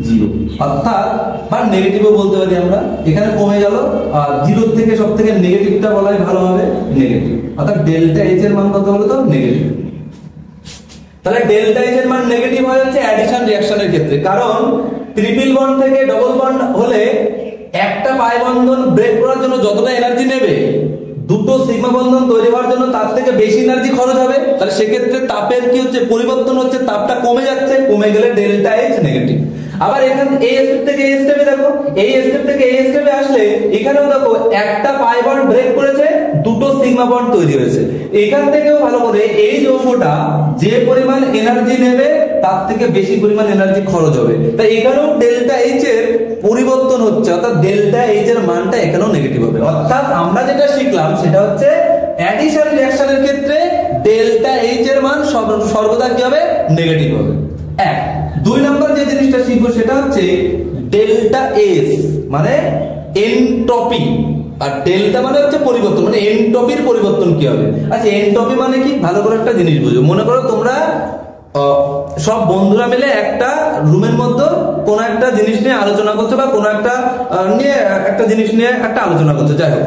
জিরো, অর্থাৎ বা নেগেটিভও বলতে পারি আমরা। এখানে কমে গেল আর জিরোর থেকে সব থেকে নেগেটিভটা বলাই ভালো হবে, নেগেটিভ। অর্থাৎ ডেল্টা এইচ এর মান কত বলো তো, নেগেটিভ। তাহলে ডেল্টা এইচ এর মান নেগেটিভ হয়ে যাচ্ছে অ্যাডিশন রিঅ্যাকশনের ক্ষেত্রে, কারণ ট্রিপল বন্ড থেকে ডবল বন্ড হলে একটা পাই বন্ধন ব্রেক করার জন্য যতটা এনার্জি নেবে দুটো সিগমা বন্ধন তৈরি হওয়ার জন্য তার থেকে বেশি এনার্জি খরচ হবে। তাহলে সেক্ষেত্রে তাপের কি হচ্ছে, পরিবর্তন হচ্ছে, তাপটা কমে যাচ্ছে, কমে গেলে ডেল্টা এইচ নেগেটিভ। আবার এখানে এই স্টেপ থেকে এই স্টেপে দেখো, এই স্টেপ থেকে এই স্টেপে আসলে এখানেও দেখো একটা পাই বন্ড ব্রেক করেছে, দুটো সিগমা বন্ড তৈরি হয়েছে। এখান থেকেও ভালো করে এই যৌগটা যে পরিমাণ এনার্জি নেবে তার থেকে বেশি পরিমাণ এনার্জি খরচ হবে। তাই এখানেও ডেল্টা এইচ এর পরিবর্তন হচ্ছে, অর্থাৎ ডেল্টা এইচ এর মানটা এখানেও নেগেটিভ হবে। অর্থাৎ আমরা যেটা শিখলাম সেটা হচ্ছে অ্যাডিশন রিঅ্যাকশনের ক্ষেত্রে ডেল্টা এইচ এর মান সর্বদা কি হবে, নেগেটিভ হবে। এক। দুই নম্বর যে জিনিসটা শিখবো সেটা হচ্ছে ডেল্টা এস মানে এনট্রপি, আর ডেল্টা মানে হচ্ছে পরিবর্তন, মানে এনট্রপির পরিবর্তন কি হবে। আচ্ছা, এনট্রপি মানে কি, ভালো করে একটা জিনিস বুঝো। মনে করো তোমরা সব বন্ধুরা মিলে একটা রুমের মধ্যে কোন একটা জিনিস নিয়ে আলোচনা করছো, বা কোন একটা নিয়ে একটা জিনিস নিয়ে একটা আলোচনা করছো, যাই হোক।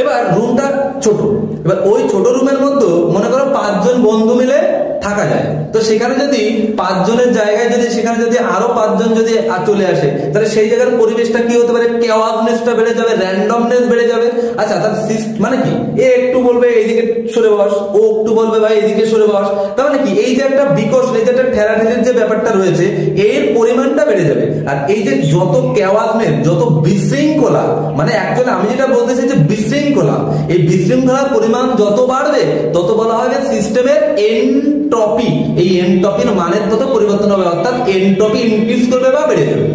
এবার রুমটা ছোট, এবার ওই ছোট রুমের মধ্যে মনে করো 5 জন বন্ধু মিলে থাকা যায়। তো সেখানে যদি 5 জনের জায়গায় যদি সেখানে যদি আরো 5 জন যদি চলে আসে তাহলে সেই জায়গার পরিবেশটা কি হতে পারে, কেওয়াসনেসটা বেড়ে যাবে, র্যান্ডমনেস বেড়ে যাবে। আচ্ছা, তার মানে কি, এ একটু বলবে এইদিকে সরে বস, ও একটু বলবে ভাই এইদিকে সরে বস, তার মানে কি এই যে একটা বিকশন, এই যে একটা ঠেলাঠেলির যে ব্যাপারটা রয়েছে এর পরিমাণটা বেড়ে যাবে। আর এই যে যত কেওয়াসনেস, যত বিশৃঙ্খলা, মানে অ্যাকচুয়ালি আমি যেটা বলতেছি যে বিশৃঙ্খলা, এই বিশৃঙ্খলার পরিমাণ যত বাড়বে তত বলা হবে সিস্টেমের এনট্রপি। এই এনট্রপির মানের তত পরিবর্তন হবে, অর্থাৎ এনট্রপি ইনক্রিজ করবে বা বেড়ে যাবে।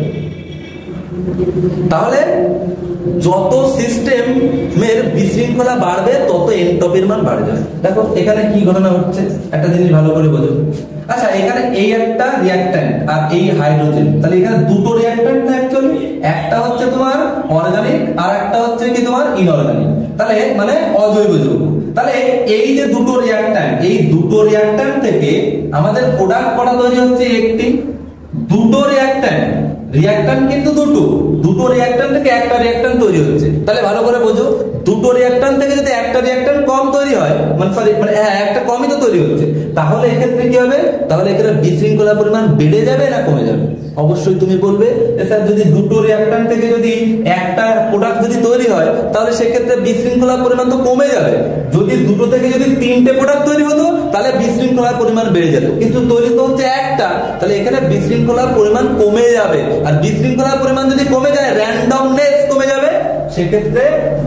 তাহলে যত সিস্টেমের বিশৃঙ্খলা বাড়বে তত এনট্রপির মান বাড়ে যাবে। দেখো এখানে কি ঘটনা হচ্ছে একটা জিনিস ভালো করে বোঝো। আচ্ছা, এখানে এই একটা রিঅ্যাকট্যান্ট আর এই হাইড্রোজেন, তাহলে এখানে দুটো রিঅ্যাকট্যান্ট না অ্যাকচুয়ালি, একটা হচ্ছে তোমার অর্গানিক আর একটা হচ্ছে কি তোমার ইনঅর্গানিক, তাহলে মানে অজৈব যৌগ। তাহলে এই যে দুটো রিঅ্যাকট্যান্ট, এই দুটো রিঅ্যাকট্যান্ট থেকে আমাদের প্রোডাক্ট কটা তৈরি হচ্ছে, একটি। দুটো রিঅ্যাকট্যান্ট কিন্তু দুটো রিঅ্যাকট্যান্ট থেকে একটা রিঅ্যাকট্যান্ট তৈরি হচ্ছে। তাহলে ভালো করে বোঝো, দুটো রিঅ্যাকট্যান্ট থেকে যদি একটা রিঅ্যাকট্যান্ট কম তৈরি হয়, মানে সরি মানে একটা কমই তো তৈরি হচ্ছে, তাহলে এক্ষেত্রে কি হবে, তাহলে এক্ষেত্রে বিশৃঙ্খলার পরিমাণ বেড়ে যাবে না কমে যাবে? অবশ্যই তুমি বলবে স্যার যদি দুটো রিঅ্যাকট্যান্ট থেকে যদি একটা প্রোডাক্ট যদি তৈরি হয় তাহলে সেক্ষেত্রে বিশৃঙ্খলার পরিমাণ তো কমে যাবে। যদি দুটো থেকে যদি 3টে প্রোডাক্ট তৈরি হতো তাহলে বিশৃঙ্খলার পরিমাণ বেড়ে যেত, কিন্তু তৈরি তো হচ্ছে একটা, তাহলে এখানে বিশৃঙ্খলার পরিমাণ কমে যাবে। আর বিশৃঙ্খলার পরিমাণ যদি কমে যায়, র্যান্ডমনেস কমে যাবে, সেক্ষেত্রে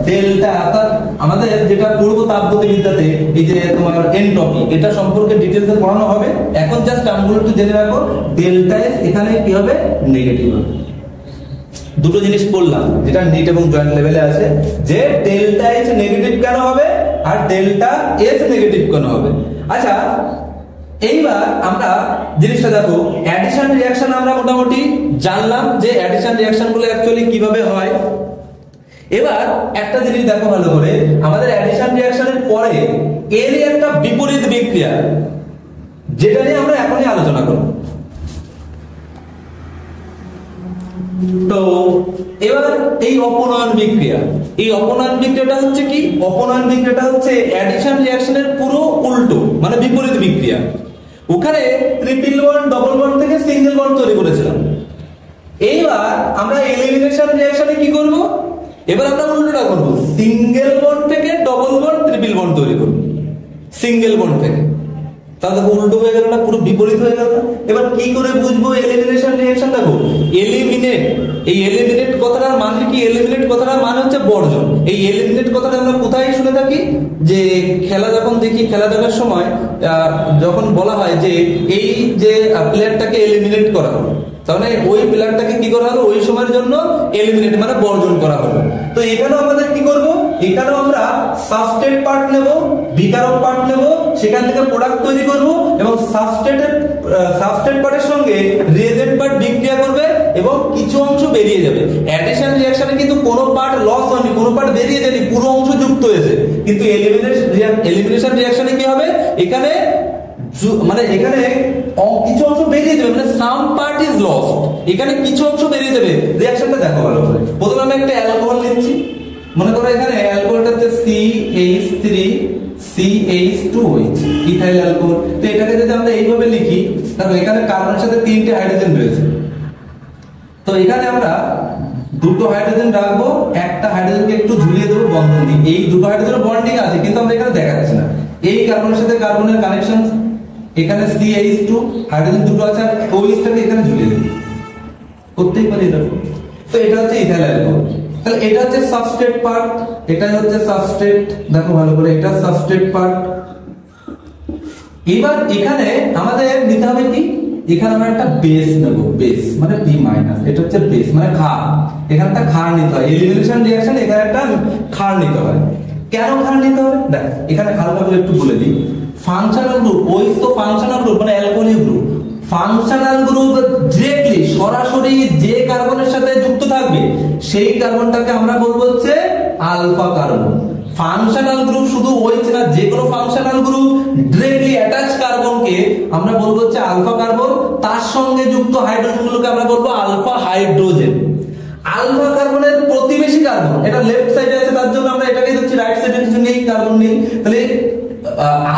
ডেল্টা, অর্থাৎ আমাদের যেটা পূর্ব তাপগতিবিদ্যাতে এই যে তোমার এনট্রপি, এটা সম্পর্কে ডিটেইলসে পড়ানো হবে। এখন জাস্ট আমগুলো একটু জেনে রাখো, ডেল্টা এস এখানে কি হবে, নেগেটিভ হবে। দুটো জিনিস বললাম যেটা নিট এবং জয়েন্ট লেভেলে আছে, যে ডেল্টা এস নেগেটিভ কেন হবে আর ডেল্টা এস নেগেটিভ কেন হবে। আচ্ছা, এইবার আমরা জিনিসটা দেখো, অ্যাডিশন রিঅ্যাকশন আমরা মোটামুটি জানলাম যে অ্যাডিশন রিঅ্যাকশন গুলো অ্যাকচুয়ালি কিভাবে হয়। এবার একটা জিনিস দেখো ভালো করে, আমাদের অ্যাডিশন রিঅ্যাকশনের পরে এরই একটা বিপরীত বিক্রিয়া, যেটা নিয়ে আমরা এখনই আলোচনা করব। তো এবার এই অপনয়ন বিক্রিয়াটা হচ্ছে কি? অপনয়ন বিক্রিয়াটা হচ্ছে অ্যাডিশন রিঅ্যাকশনের পুরো উল্টো, মানে বিপরীত বিক্রিয়া। ওখানে ট্রিপল বন্ড ডবল বন্ড থেকে সিঙ্গেল বন্ড তৈরি করেছিলাম। এইবার আমরা এলিমিনেশন রিঅ্যাকশনে কি করব? এবার আমরা উল্টোটা করব, সিঙ্গেল বন্ড থেকে ডবল বন্ড ট্রিপল বন্ড তৈরি করব, সিঙ্গেল বন্ড থেকে। তাহলে উল্টো হয়ে গেল না, পুরো বিপরীত হয়ে গেল। এবার কি করে বুঝবো এলিমিনেশন রিঅ্যাকশন? দেখো, এলিমিনেট, এই এলিমিনেট কথাটার মানে কি? এলিমিনেট কথাটার মানে হচ্ছে বর্জন। এই এলিমিনেট কথাটা আমরা কোথায় শুনে থাকি? যে খেলা যখন দেখি, খেলা দেখার সময় যখন বলা হয় যে এই যে প্লেয়ারটাকে এলিমিনেট করা হলো, তাহলে ওই প্লেয়ারটাকে কি করা হলো? ওই সময়ের জন্য এলিমিনেট মানে বর্জন করা হলো। তো এখানেও আমাদের কি করব? এখানেও আমরা সাবস্ট্রেট পার্ট নেব, বিকারক পার্ট নেব, সেখান থেকে প্রোডাক্ট তৈরি করব এবং সাবস্ট্রেট পার্টের সঙ্গে রিয়েজেন্ট পার্ট বিক্রিয়া করবে এবং কিছু অংশ বেরিয়ে যাবে। অ্যাডিশন রিঅ্যাকশনে কিন্তু কোনো পার্ট লস হয়নি, কোনো পার্ট বেরিয়ে যায়নি, পুরো অংশ যুক্ত হয়েছে। কিন্তু এলিমিনেশন রিঅ্যাকশনে কি হবে? এখানে মানে এখানে কিছু অংশ বেরিয়ে যাবে, মানে সাম পার্ট ইজ লস্ট। এখানে কিছু অংশ বেরিয়ে যাবে। রিঅ্যাকশনটা দেখো ভালো করে। প্রথমে আমি একটা অ্যালকোহল নিচ্ছি, মনে করো এখানে অ্যালকোহলটা হচ্ছে CH3CH2OH, ইথাইল অ্যালকোহল। তো এটাকে যদি আমরা এইভাবে লিখি, দেখো এখানে কার্বনের সাথে 3টে হাইড্রোজেন রয়েছে। তো এখানে আমরা দুটো হাইড্রোজেন রাখবো, একটা হাইড্রোজেনকে একটু ঝুলিয়ে দেবো বন্ধন দিয়ে। এই দুটো হাইড্রোজেনের বন্ডিং আছে কিন্তু আমরা এখানে দেখাচ্ছি না। এই কার্বনের সাথে কার্বনের কানেকশন, এখানে CH2 হাইড্রোজেন দুটো আছে, আর OH-টাকে এখানে ঝুলিয়ে দেব, করতেই পারি এরকম। তো এটা হচ্ছে ইথাইল অ্যালকোহল। তাহলে এটা হচ্ছে সাবস্ট্রেট পার্ট, এটা হচ্ছে সাবস্ট্রেট, দেখো ভালো করে, এটা সাবস্ট্রেট পার্ট। এবার এখানে আমাদের নিতে হবে কি? এখানে আমরা একটা বেস নেব, বেস মানে B-, এটা হচ্ছে বেস মানে ক্ষার। এখানে একটা ক্ষার নিতে হয়। এলিমিনেশন রিঅ্যাকশন এখানে একটা ক্ষার নিতে হয়। কেন ক্ষার নিতে হবে? দেখ এখানে হালকা করে একটু বলে দিই। ফাংশনাল গ্রুপ, OH তো ফাংশনাল গ্রুপ মানে alcoholic group. Functional group directly সরাসরি যে কার্বনের সাথে যুক্ত থাকবে সেই কার্বনটাকে আমরা বলবো হচ্ছে আলফা কার্বন। ফাংশনাল গ্রুপ শুধু OH না, যে কোনো ফাংশনাল গ্রুপ ডিরেক্টলি অ্যাটাচ কার্বনকে আমরা বলবো হচ্ছে আলফা কার্বন। তার সঙ্গে যুক্ত হাইড্রোজেনগুলোকে আমরা বলবো আলফা হাইড্রোজেন। আলফা কার্বনের প্রতিবেশী কার্বন, এটা লেফট সাইডে আছে, তার জন্য আমরা এটাকে ধরছি রাইট সাইডে, কিছু নেই, কার্বন নেই। তাহলে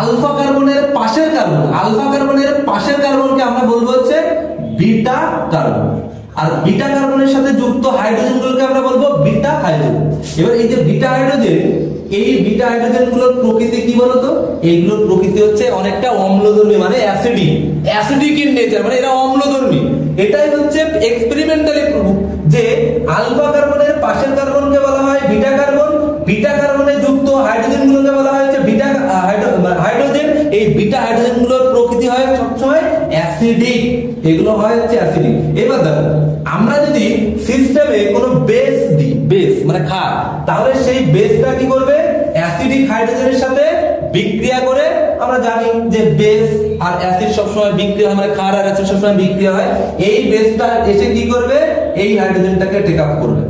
আলফা কার্বনের পাশের কার্বন, আলফা কার্বনের পাশের কার্বনকে আমরা বলবো হচ্ছে বিটা কার্বন। আর বিটা কার্বনের সাথে যুক্ত হাইড্রোজেনগুলোকে আমরা বলবো বিটা হাইড্রোজেন। এবার এই যে বিটা হাইড্রোজেন, এই বিটা হাইড্রোজেনগুলোর প্রকৃতি কি বলতো? এইগুলোর প্রকৃতি হচ্ছে অনেকটা অম্লধর্মী, মানে অ্যাসিডিক ইন নেচার, মানে এরা অম্লধর্মী। এটাই হচ্ছে এক্সপেরিমেন্টালি প্রুফ যে আলফা কার্বনের পাশের কার্বনকে বলা হয় বিটা কার্বন, বিটা কার্বনে যুক্ত হাইড্রোজেনগুলোকে বলা হয় বিটা হাইড্রোজেন। এই বিটা হাইড্রোজেনগুলোর প্রকৃতি হয় সবসময় অ্যাসিডিক, এগুলো হয় হচ্ছে অ্যাসিডিক। এবার দেখো, আমরা যদি সিস্টেমে কোনো বেস দিই, বেস মানে ক্ষার, তাহলে সেই বেসটা কি করবে? অ্যাসিডিক হাইড্রোজেনের সাথে বিক্রিয়া করে। আমরা জানি যে বেস আর অ্যাসিড সবসময় বিক্রিয়া হয়, মানে ক্ষার আর অ্যাসিড সবসময় বিক্রিয়া হয়। এই বেসটা এসে কি করবে? এই হাইড্রোজেনটাকে টেক আপ করবে।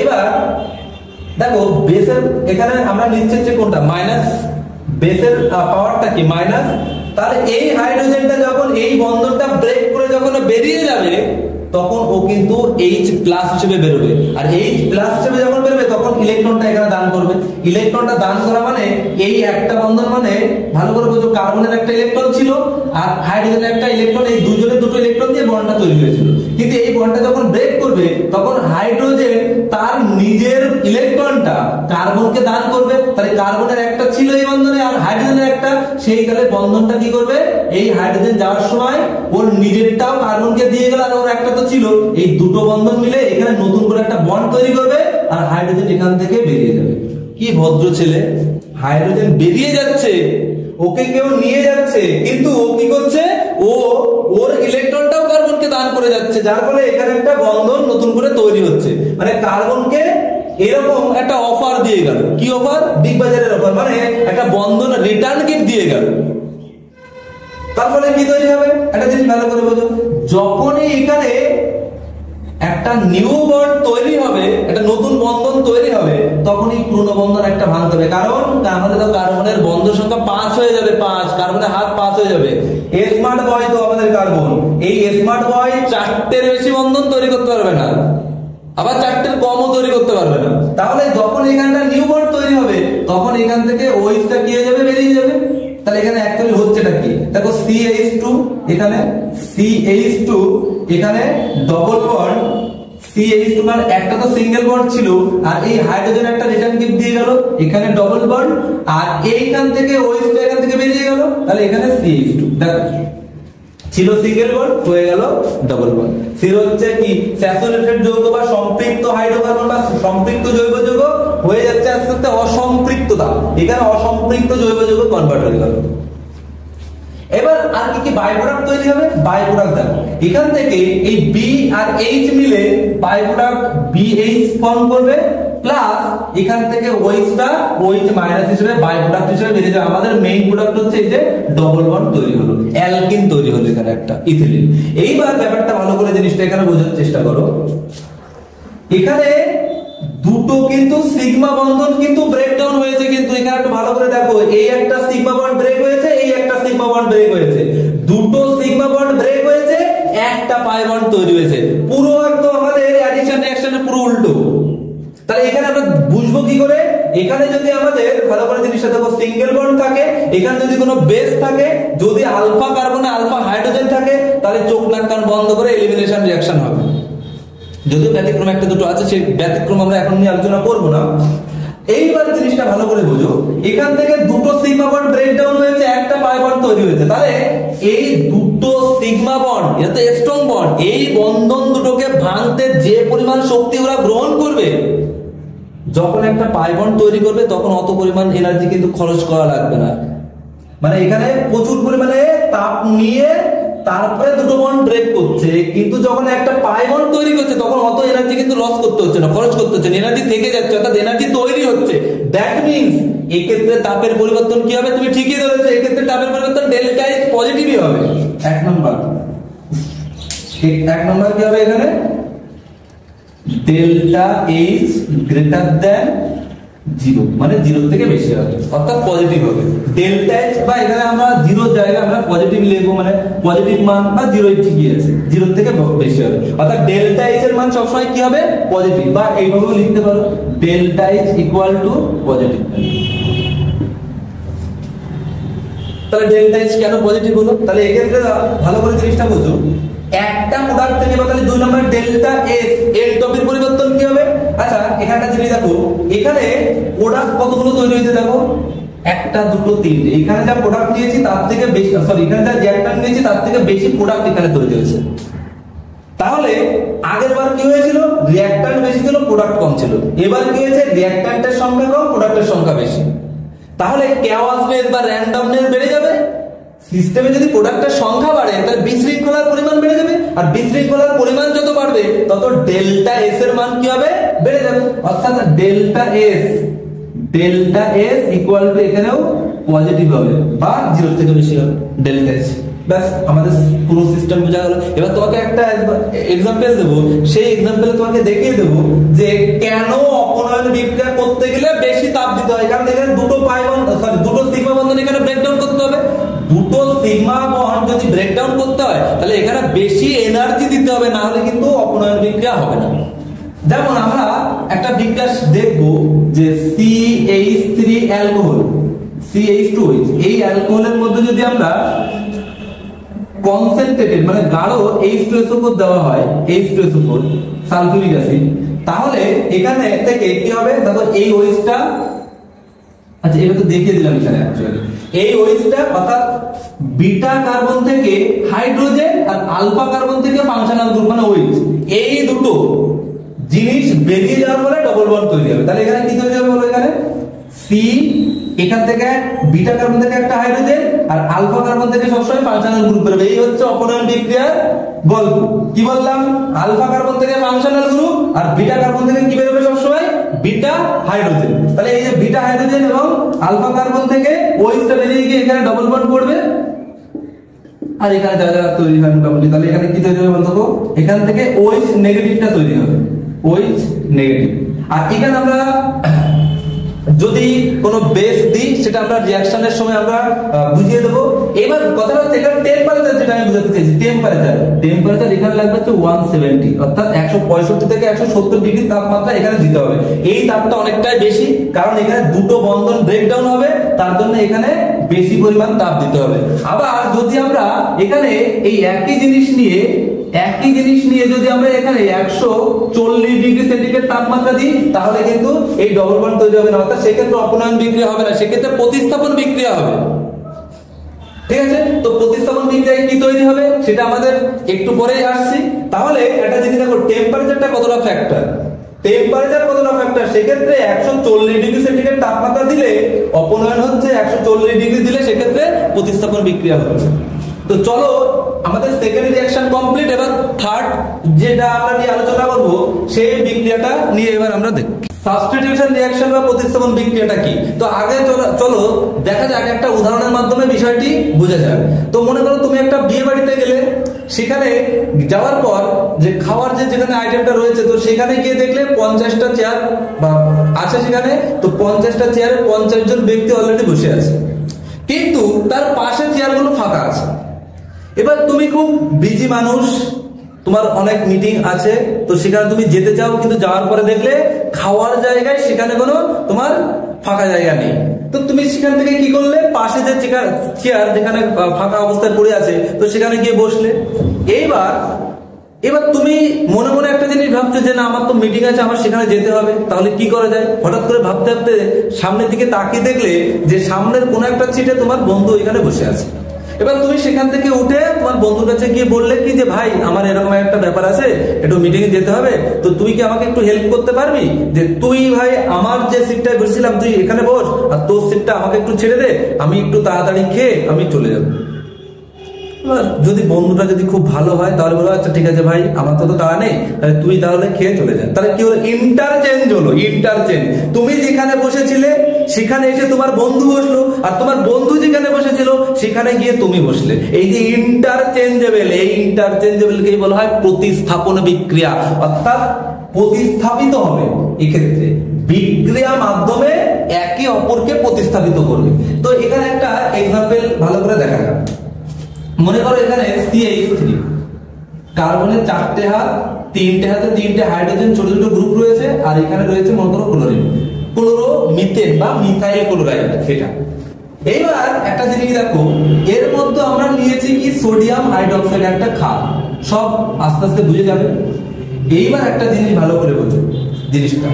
এবার দেখো বেসের এখানে আমরা নিচ্ছি যে কোনটা মাইনাস, বেসের পাওয়ারটা কি মাইনাস। তাহলে এই হাইড্রোজেনটা যখন এই বন্ধনটা ব্রেক করে যখন বেরিয়ে যাবে তখন ও কিন্তু H+ হিসেবে বেরোবে। আর H+ হিসেবে যখন বেরোবে তখন ইলেকট্রনটা এখানে দান করবে। ইলেকট্রনটা দান করা মানে এই একটা বন্ধন, মানে ভালো করে বুঝো, কার্বনের একটা ইলেকট্রন ছিল আর হাইড্রোজেনের একটা ইলেকট্রন, এই দুজনের দুটো ইলেকট্রন দিয়ে বন্ডটা তৈরি হয়েছিল। কিন্তু এই বন্ডটা যখন ব্রেক করবে তখন হাইড্রোজেন তার নিজের ইলেকট্রনটা কার্বনকে দান করবে। তাহলে কার্বনের একটা ছিল এই বন্ধনে আর হাইড্রোজেনের একটা, সেই তাহলে বন্ধনটা কি করবে? এই হাইড্রোজেন যাওয়ার সময় ওর নিজেরটাও কার্বনকে দিয়ে গেল আর ওর একটা তো ছিল, এই দুটো বন্ধন মিলে এখানে নতুন করে একটা বন্ড তৈরি করবে আর হাইড্রোজেন এখান থেকে বেরিয়ে যাবে। কি ভদ্র ছেলে, হাইড্রোজেন বেরিয়ে যাচ্ছে, ওকে কেউ নিয়ে যাচ্ছে, কিন্তু ও কি করছে? ওর ইলেকট্রনটাও কার্বনকে দান করে যাচ্ছে, যার ফলে এখানে একটা বন্ধন নতুন করে তৈরি হচ্ছে। মানে কার্বনকে এরকম একটা অফার দিয়ে গেল। কি অফার? বিগ বাজারের অফার, মানে একটা বন্ধন রিটার্ন গিফট দিয়ে গেল। তার ফলে কি তৈরি হবে? একটা জিনিস ভালো করে বোঝো, যখনই এখানে একটা নিউ বন্ড তৈরি হবে, একটা নতুন বন্ধন তৈরি হবে, তখনই পুরনো বন্ধন একটা ভাঙতে হবে। কারণ আমাদের তো কার্বনের বন্ধন সংখ্যা 5 হয়ে যাবে, 5 কার্বনের হাত 5 হয়ে যাবে। স্মার্ট বয় তো আমাদের কার্বন, এই স্মার্ট বয় 4টের বেশি বন্ধন তৈরি করতে পারবে না, আবার 4টের কমও তৈরি করতে পারবে না। তাহলে যখন এখানটা নিউ বন্ড তৈরি হবে তখন এখান থেকে ওইটা কি হয়ে যাবে, বেরিয়ে যাবে। তাহলে এখানে অ্যাকচুয়ালি হচ্ছেটা কি, দেখো CH2 এখানে CH2 এখানে ডবল বন্ড CH2 মানে একটা তো সিঙ্গেল বন্ড ছিল, আর এই হাইড্রোজেন একটা রিটার্ন গিফট দিয়ে গেল, এখানে ডবল বন্ড, আর এইখান থেকে ওইটা এখান থেকে বেরিয়ে গেল, তাহলে এখানে CH2 দেখো ছিল সিঙ্গেল বন্ড হয়ে গেল ডবল বন্ড। সির হচ্ছে কি স্যাচুরেটেড যৌগ বা সম্পৃক্ত হাইড্রোকার্বন বা সম্পৃক্ত জৈব যৌগ হয়ে যাচ্ছে আস্তে আস্তে অসম্পৃক্ততা, এখানে অসম্পৃক্ত জৈব যৌগ কনভার্ট হয়ে গেল। এবার আর কি কি বাই প্রোডাক্ট তৈরি হবে, বাই প্রোডাক্ট দেখো এখান থেকে এই বি আর এইচ মিলে বাই প্রোডাক্ট BH ফর্ম করবে, প্লাস এখান থেকে ওইচটা OH মাইনাস হিসেবে বাই প্রোডাক্ট হিসেবে বেরিয়ে যাবে। আমাদের মেইন প্রোডাক্ট হচ্ছে এই যে ডবল বন্ড তৈরি হলো, অ্যালকিন তৈরি হলো এখানে একটা ইথিলিন। এইবার ব্যাপারটা ভালো করে জিনিসটা এখানে বোঝার চেষ্টা করো, এখানে দুটো কিন্তু সিগমা বন্ধন কিন্তু ব্রেকডাউন হয়েছে, কিন্তু এখানে একটু ভালো করে দেখো এই একটা সিগমা বন্ড ব্রেক হয়েছে, এই একটা সিগমা বন্ড ব্রেক হয়েছে, দুটো সিগমা বন্ড ব্রেক হয়েছে, একটা পাই বন্ড তৈরি হয়েছে, পুরো একদম আমাদের অ্যাডিশন রিঅ্যাকশনের পুরো উল্টো। তাহলে এখানে আমরা বুঝবো কি করে, এখানে যদি আমাদের ভালো করে জিনিসটা দেখো সিঙ্গেল বন্ড থাকে, এখানে যদি কোনো বেস থাকে, যদি আলফা কার্বনে আলফা হাইড্রোজেন থাকে, তাহলে চোখ নাক কান বন্ধ করে এলিমিনেশন রিঅ্যাকশন হবে। যদিও ব্যতিক্রম একটা দুটো আছে, সেই ব্যতিক্রম আমরা এখন নিয়ে আলোচনা করব না। এইবার জিনিসটা ভালো করে বুঝো, এখান থেকে দুটো সিগমা বন্ড ব্রেকডাউন হয়েছে, একটা পাই বন্ড তৈরি হয়েছে, তাহলে এই দুটো সিগমা বন্ড এটা তো স্ট্রং বন্ড, এই বন্ধন দুটোকে ভাঙতে যে পরিমাণ শক্তি ওরা গ্রহণ করবে, যখন একটা পাই বন্ড তৈরি করবে তখন অত পরিমাণ এনার্জি কিন্তু খরচ করা লাগবে না। মানে এখানে প্রচুর পরিমাণে তাপ নিয়ে তারপরে দুটো বন্ড ব্রেক করছে, কিন্তু যখন একটা পাই বন্ড তৈরি করছে তখন অত এনার্জি কিন্তু লস করতে হচ্ছে না, খরচ করতে হচ্ছে না, এনার্জি থেকে যাচ্ছে, অর্থাৎ এনার্জি তৈরি হচ্ছে। দ্যাট মিন্স এই ক্ষেত্রে তাপের পরিবর্তন কি হবে, তুমি ঠিকই ধরেছো, এই ক্ষেত্রে তাপের পরিবর্তন ডেল্টা এইচ পজিটিভই হবে। এক নম্বর কি হবে এখানে, ডেল্টা এইচ গ্রেটার দ্যান 0, মানে 0 থেকে বেশি হবে, অর্থাৎ পজিটিভ হবে। ডেল্টা এইচ বা এখানে আমরা 0 জায়গায় আমরা পজিটিভ লিখবো, মানে পজিটিভ মান বা 0 ঠিকই আছে, 0 থেকে বেশি হবে, অর্থাৎ ডেল্টা এইচ এর মান সবসময় কি হবে, পজিটিভ, বা এইভাবেও লিখতে পারো delta H equal to positive. তাহলে ডেল্টা এইচ কেন পজিটিভ হলো, তাহলে এক্ষেত্রে ভালো করে জিনিসটা বুঝো, একটা প্রোডাক্ট থেকে বা তাহলে 2 নম্বর ডেল্টা এস এর টপির পরিবর্তন কি হবে। আচ্ছা এখানে একটা জিনিস দেখো, এখানে প্রোডাক্ট কতগুলো তৈরি হয়েছে দেখো, একটা দুটো তিনটে, এখানে যা প্রোডাক্ট নিয়েছি তার থেকে বেশি, সরি এখানে যা রিঅ্যাকট্যান্ট নিয়েছি তার থেকে বেশি প্রোডাক্ট এখানে তৈরি হয়েছে। তাহলে আগের বার কি হয়েছিল, রিঅ্যাকট্যান্ট বেশি ছিল, প্রোডাক্ট কম ছিল, এবার কি হয়েছে, রিঅ্যাকট্যান্টের সংখ্যা কম, প্রোডাক্টের সংখ্যা বেশি। তাহলে কেওয়াসনেস বা র্যান্ডমনেস বেড়ে যাবে। সিস্টেমে যদি প্রোডাক্টের সংখ্যা বাড়ে তাহলে বিশৃঙ্খলার পরিমাণ বেড়ে যাবে, আর বিশৃঙ্খলার পরিমাণ যত বাড়বে তত ডেল্টা এস এর মান কি হবে, বেড়ে যাবে। অর্থাৎ ডেল্টা এস ইকুয়াল টু এখানেও পজিটিভ হবে বা 0 থেকে বেশি হবে ডেল্টা এস। ব্যাস আমাদের পুরো সিস্টেম বোঝা গেল। এবার তোমাকে একটা এক্সাম্পল দেবো, সেই এক্সাম্পলে তোমাকে দেখিয়ে দেবো যে কেন অপনয়ন বিক্রিয়া করতে গেলে বেশি তাপ দিতে হয়। কারণ এখানে দুটো দুটো সিগমা বন্ধন এখানে ব্রেকডাউন করতে হবে, দুটো সিগমা বন্ড যদি ব্রেকডাউন করতে হয় তাহলে এখানে বেশি এনার্জি দিতে হবে, না হলে কিন্তু অপনয়ন বিক্রিয়া হবে না। যেমন আমরা একটা বিক্রিয়া দেখবো যে CH3 অ্যালকোহল CH2OH, এই অ্যালকোহলের মধ্যে যদি আমরা কনসেন্ট্রেটেড মানে গাঢ় H2SO4 দেওয়া হয়, H2SO4 সালফিউরিক অ্যাসিড, তাহলে এখানে থেকে কি হবে দেখো, এই ওইচটা, আচ্ছা এটা তো দেখিয়ে দিলাম এখানে অ্যাকচুয়ালি, এই ওইচটা অর্থাৎ বিটা কার্বন থেকে হাইড্রোজেন আর আলফা কার্বন থেকে ফাংশনাল গ্রুপ মানে ওইচ, এই দুটো জিনিস বেরিয়ে যাওয়ার ফলে ডবল বন্ড তৈরি হবে। তাহলে এখানে কি তৈরি হবে বলো, এখানে সি, এখান থেকে বিটা কার্বন থেকে একটা হাইড্রোজেন আর আলফা কার্বন থেকে সবসময় ফাংশনাল গ্রুপ বেরোবে। এই হচ্ছে অপনয়ন বিক্রিয়ার গল্প। কি বললাম, আলফা কার্বন থেকে ফাংশনাল গ্রুপ আর বিটা কার্বন থেকে কি বেরোবে সবসময়, বিটা হাইড্রোজেন। তাহলে এই যে বিটা হাইড্রোজেন এবং আলফা কার্বন থেকে ওইচটা বেরিয়ে গিয়ে এখানে ডবল বন্ড পড়বে, আর এখানে যা যা তৈরি হয় মোটামুটি, তাহলে এখানে কি তৈরি হবে বলতো, এখান থেকে OH নেগেটিভটা তৈরি হবে, OH নেগেটিভ। আর এখানে আমরা যদি কোনো বেস দিই সেটা আমরা রিঅ্যাকশনের সময় আমরা বুঝিয়ে দেবো। এবার কথাটা হচ্ছে এখানে টেম্পারেচার, যেটা আমি বুঝাতে চাইছি, টেম্পারেচার এখানে লাগবে হচ্ছে 170, অর্থাৎ 165 থেকে 170 ডিগ্রি তাপমাত্রা এখানে দিতে হবে। এই তাপটা অনেকটাই বেশি, কারণ এখানে দুটো বন্ধন ব্রেকডাউন হবে, তার জন্য এখানে বেশি পরিমাণ তাপ দিতে হবে। আবার যদি আমরা এখানে এই একই জিনিস নিয়ে যদি আমরা এখানে 140 ডিগ্রি সেন্টিগ্রেড তাপমাত্রা দিই, তাহলে কিন্তু এই ডবল বন্ড তৈরি হবে না, অর্থাৎ সেক্ষেত্রে অপনয়ন বিক্রিয়া হবে না, সেক্ষেত্রে প্রতিস্থাপন বিক্রিয়া হবে। ঠিক আছে, তো প্রতিস্থাপন বিক্রিয়ায় কি তৈরি হবে সেটা আমাদের একটু পরেই আসছি। তাহলে একটা জিনিস দেখো, টেম্পারেচারটা কতটা ফ্যাক্টর, সেক্ষেত্রে 140 ডিগ্রি সেন্টিগ্রেড তাপমাত্রা দিলে অপনয়ন হচ্ছে, 140 ডিগ্রি দিলে সেক্ষেত্রে প্রতিস্থাপন বিক্রিয়া হচ্ছে। তো চলো আমাদের সেকেন্ড রিঅ্যাকশন কমপ্লিট, এবার থার্ড যেটা আমরা নিয়ে আলোচনা করব সেই বিক্রিয়াটা নিয়ে এবার আমরা দেখব। সাবস্টিটিউশন রিঅ্যাকশন বা প্রতিস্থাপন বিক্রিয়াটা কি। তো আগে চলো দেখা যাক একটা উদাহরণের মাধ্যমে বিষয়টি বোঝা যাক। তো মনে করো তুমি একটা বিয়ে বাড়িতে গেলে, সেখানে যাওয়ার পর যে খাওয়ার যেখানে আইটেমটা রয়েছে, তো সেখানে গিয়ে দেখলে 50টা চেয়ার বা আছে সেখানে, তো 50টা চেয়ারে 50 জন ব্যক্তি অলরেডি বসে আছে, কিন্তু তার পাশে চেয়ারগুলো ফাঁকা আছে। এবার তুমি খুব বিজি মানুষ, তোমার অনেক মিটিং আছে, তো সেখানে তুমি যেতে চাও, কিন্তু যাওয়ার পরে দেখলে খাওয়ার জায়গায় সেখানে কোনো তোমার ফাঁকা জায়গা নেই। তো তুমি সেখান থেকে কি করলে, পাশে যে চেয়ার যেখানে ফাঁকা অবস্থায় পড়ে আছে, তো সেখানে গিয়ে বসলে। এবার তুমি মনে মনে একটা জিনিস ভাবছো যে না, আমার তো মিটিং আছে, আমার সেখানে যেতে হবে, তাহলে কি করা যায়। হঠাৎ করে ভাবতে ভাবতে সামনের দিকে তাকিয়ে দেখলে যে সামনের কোনো একটা সিটে তোমার বন্ধু এখানে বসে আছে। এবার তুমি সেখান থেকে উঠে তোমার বন্ধুর কাছে গিয়ে বললে কি যে ভাই, আমার এরকম একটা ব্যাপার আছে, একটু মিটিং এ যেতে হবে, তো তুই কি আমাকে একটু হেল্প করতে পারবি, যে তুই ভাই আমার যে সিটটায় বসেছিলাম তুই এখানে বস, আর তোর সিটটা আমাকে একটু ছেড়ে দে, আমি একটু তাড়াতাড়ি খেয়ে আমি চলে যাবো। যদি বন্ধুটা যদি খুব ভালো হয় তাহলে বলো আচ্ছা ঠিক আছে ভাই, আমার তো তাড়া নেই, তাহলে তুই তাহলে খেয়ে চলে যা। তাহলে কি হলো, ইন্টারচেঞ্জ হলো, ইন্টারচেঞ্জ। তুমি যেখানে বসেছিলে সেখানে এসে তোমার বন্ধু বসলো, আর তোমার বন্ধু যেখানে বসেছিল সেখানে গিয়ে তুমি বসলে। এই যে ইন্টারচেঞ্জেবল, এই ইন্টারচেঞ্জেবলকেই বলা হয় প্রতিস্থাপন বিক্রিয়া, অর্থাৎ প্রতিস্থাপিত হবে। এক্ষেত্রে বিক্রিয়া মাধ্যমে একে অপরকে প্রতিস্থাপিত করবে। তো এখানে একটা এক্সাম্পল ভালো করে দেখা যাক। মনে করো এখানে CH3, কার্বনের 4টে হাত, 3টে হাতে 3টে হাইড্রোজেন ছোট ছোট গ্রুপ রয়েছে, আর এখানে রয়েছে মনে করো ক্লোরিন, ক্লোরোমিথেন বা মিথাইল ক্লোরাইড। এটা এইবার একটা জিনিস দেখো, এর মধ্যে আমরা নিয়েছি কি সোডিয়াম হাইড্রোক্সাইড একটা ক্ষার, সব আস্তে আস্তে বুঝে যাবে। এইবার একটা জিনিস ভালো করে বোঝো জিনিসটা,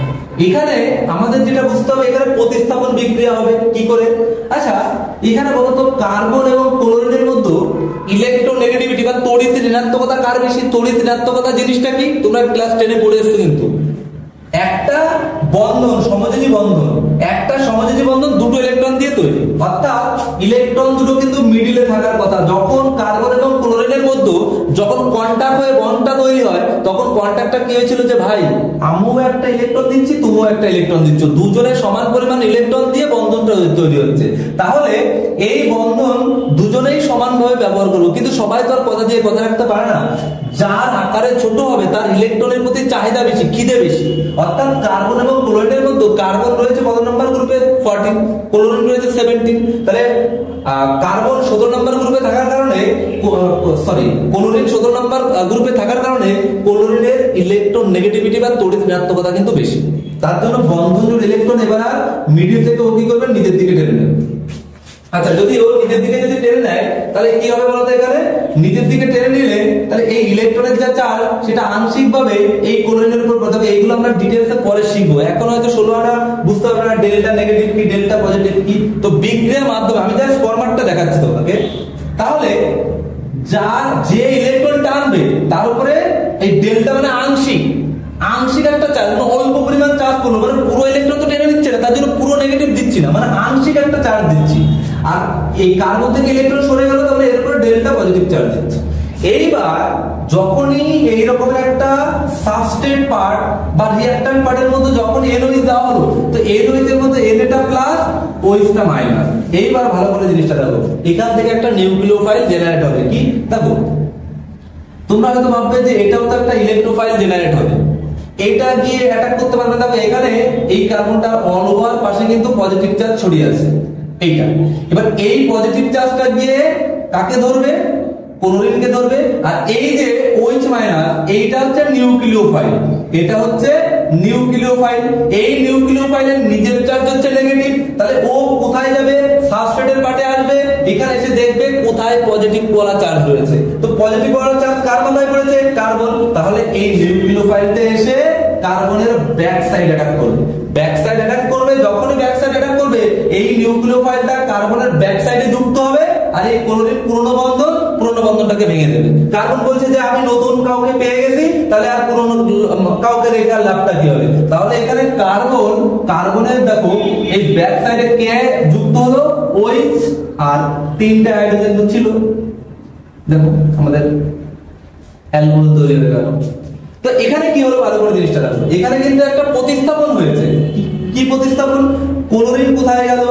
এখানে আমাদের যেটা বুঝতে হবে, এখানে প্রতিস্থাপন বিক্রিয়া হবে কি করে। আচ্ছা এখানে বলতো কার্বন এবং ক্লোরিনের মধ্যে ইলেকট্রোনেগেটিভিটি বা তড়িৎ ঋণাত্মকতা কার বেশি। তড়িৎ ঋণাত্মকতা জিনিসটা কি তোমরা ক্লাস 10 এ পড়ে এসেছো, কিন্তু একটা বন্ধন, সমযোজী বন্ধন, একটা সমযোজী বন্ধন দুটো ইলেকট্রন দিয়ে তৈরি, অর্থাৎ ইলেকট্রন দুটো কিন্তু মিডিলে থাকার কথা। যখন কার্বন এবং ক্লোরিনের মধ্যে যখন কন্টাক্ট হয়ে বন্ডটা তৈরি হয়, তখন কন্টাক্টটা কি হয়েছিল যে ভাই আমিও একটা ইলেকট্রন দিচ্ছি, তুমিও একটা ইলেকট্রন দিচ্ছ, দুজনের সমান পরিমাণ ইলেকট্রন দিয়ে বন্ধনটা তৈরি হচ্ছে। তাহলে এই বন্ধন দুজনেই সমানভাবে ব্যবহার করবো, কিন্তু সবাই তো আর কথা দিয়ে কথা রাখতে পারে না। যার আকারে ছোট হবে তার ইলেকট্রনের প্রতি চাহিদা বেশি, খিদে বেশি। অর্থাৎ কার্বন এবং ক্লোরিনের মধ্যে কার্বন রয়েছে কত নম্বর গ্রুপে, 14, ক্লোরিন রয়েছে 17। তাহলে কার্বন 17 নম্বর গ্রুপে থাকার কারণে, ক্লোরিন 17 নম্বর গ্রুপে থাকার কারণে ক্লোরিনের ইলেকট্রন নেগেটিভিটি বা তড়িৎ ঋণাত্মকতা কিন্তু বেশি। তার জন্য বন্ধনজোড় ইলেকট্রন এবার আর মিডিল থেকে ও কি করবে, নিজের দিকে টেনে নেবে। আচ্ছা যদি ও নিজের দিকে যদি টেনে নেয় তাহলে কি হবে বলতো, এখানে নিজের দিকে টেনে নিলে তাহলে এই ইলেকট্রনের যা চার্জ সেটা আংশিকভাবে এই ক্লোরিনের উপর পড়বে। এইগুলো আমরা ডিটেইলসে পরে শিখবো, এখন হয়তো 16টা বুঝতে পারবে না, ডেল্টা নেগেটিভ কি ডেল্টা পজিটিভ কি। তো বিক্রিয়ার মাধ্যমে আমি জাস্ট ফরম্যাটটা দেখাচ্ছি তোমাকে। তাহলে যার যে ইলেকট্রন টানবে তার উপরে এই ডেল্টা মানে আংশিক একটা চার্জ, মানে অল্প পরিমাণ চার্জ করলো, মানে পুরো ইলেকট্রন তো টেনে নিচ্ছে না, তার জন্য পুরো নেগেটিভ দিচ্ছি না, মানে আংশিক একটা চার্জ দিচ্ছি। আর এই কার্বন থেকে ইলেকট্রন সরে গেল, তাহলে এর উপরে ডেল্টা পজিটিভ চার্জ দিচ্ছি। এইবার যখনই এই রকমের একটা সাবস্ট্রেট পার্ট বা রিঅ্যাকট্যান্ট পার্টের মধ্যে যখন NOH দেওয়া হলো, তো NOH এর মধ্যে Na প্লাস ওইচটা মাইনাস। এইবার ভালো করে জিনিসটা দেখো, এখান থেকে একটা নিউক্লিওফাইল জেনারেট হবে। কি দেখো, তোমরা হয়তো ভাববে যে এটাও তো একটা ইলেকট্রোফাইল জেনারেট হবে, এটা গিয়ে অ্যাটাক করতে পারবে। দেখো এখানে এই কার্বনটার অল ওভার পাশে কিন্তু পজিটিভ চার্জ ছড়িয়ে আছে এইটা। এবার এই পজিটিভ চার্জটা গিয়ে কাকে ধরবে? ক্লোরিনকে ধরবে। আর এই যে OH মাইনাস, এইটা হচ্ছে নিউক্লিওফাইল, এটা হচ্ছে নিউক্লিওফাইল। এই নিউক্লিওফাইলের নিজের চার্জ হচ্ছে নেগেটিভ, তাহলে ও কোথায় যাবে? সাবস্ট্রেটের পার্টে আসবে, এখানে এসে দেখবে কোথায় পজিটিভ ওয়ালা চার্জ রয়েছে। তো পজিটিভ ওয়ালা চার্জ কার মাথায় পড়েছে? কার্বন। তাহলে এই নিউক্লিওফাইলতে এসে কার্বনের ব্যাক সাইড অ্যাটাক করবে। ব্যাক সাইড অ্যাটাক করবে, যখনই ব্যাক সাইড অ্যাটাক করবে এই নিউক্লিওফাইলটা কার্বনের ব্যাক সাইডে যুক্ত হবে, আর এই ক্লোরিন পুরনো বন্ধনটাকে ভেঙে দেবে। কার্বন বলছে যে আমি নতুন কাউকে পেয়ে গেছি, তাহলে আর পুরনো কাউকে রেখে আর লাভটা কি হবে? তাহলে এখানে কার্বনের দেখো এই ব্যাক সাইডে কে যুক্ত হলো? OH, আর তিনটা হাইড্রোজেন তো ছিল, দেখো আমাদের অ্যালকোহল তৈরি হয়ে গেল। তো এখানে কি হলো ভালো করে জিনিসটা দেখো, এখানে কিন্তু একটা প্রতিস্থাপন হয়েছে। কি প্রতিস্থাপন? ক্লোরিন কোথায় গেল?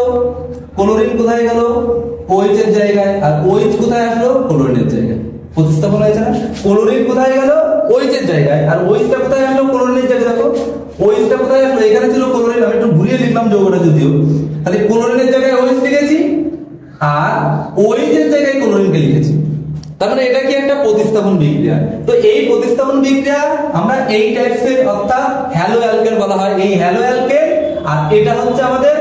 OH এর জায়গায়, আর OH কোথায় আসলো? ক্লোরিনের জায়গায়। প্রতিস্থাপন হয়েছে না? ক্লোরিন কোথায় গেল? OH এর জায়গায়, আর OH-টা কোথায় আসলো? ক্লোরিনের জায়গায়। দেখো OH-টা কোথায় আসলো? এখানে ছিল ক্লোরিন, আমি একটু ঘুরিয়ে লিখলাম যৌগটা যদিও। তাহলে ক্লোরিনের জায়গায় OH লিখেছি, আর OH এর জায়গায় ক্লোরিনকে লিখেছি। তার মানে এটা কি একটা প্রতিস্থাপন বিক্রিয়া। তো এই প্রতিস্থাপন বিক্রিয়া আমরা এই টাইপের, অর্থাৎ হ্যালো অ্যালকেন বলা হয়। এই হ্যালো অ্যালকেন, আর এটা হচ্ছে আমাদের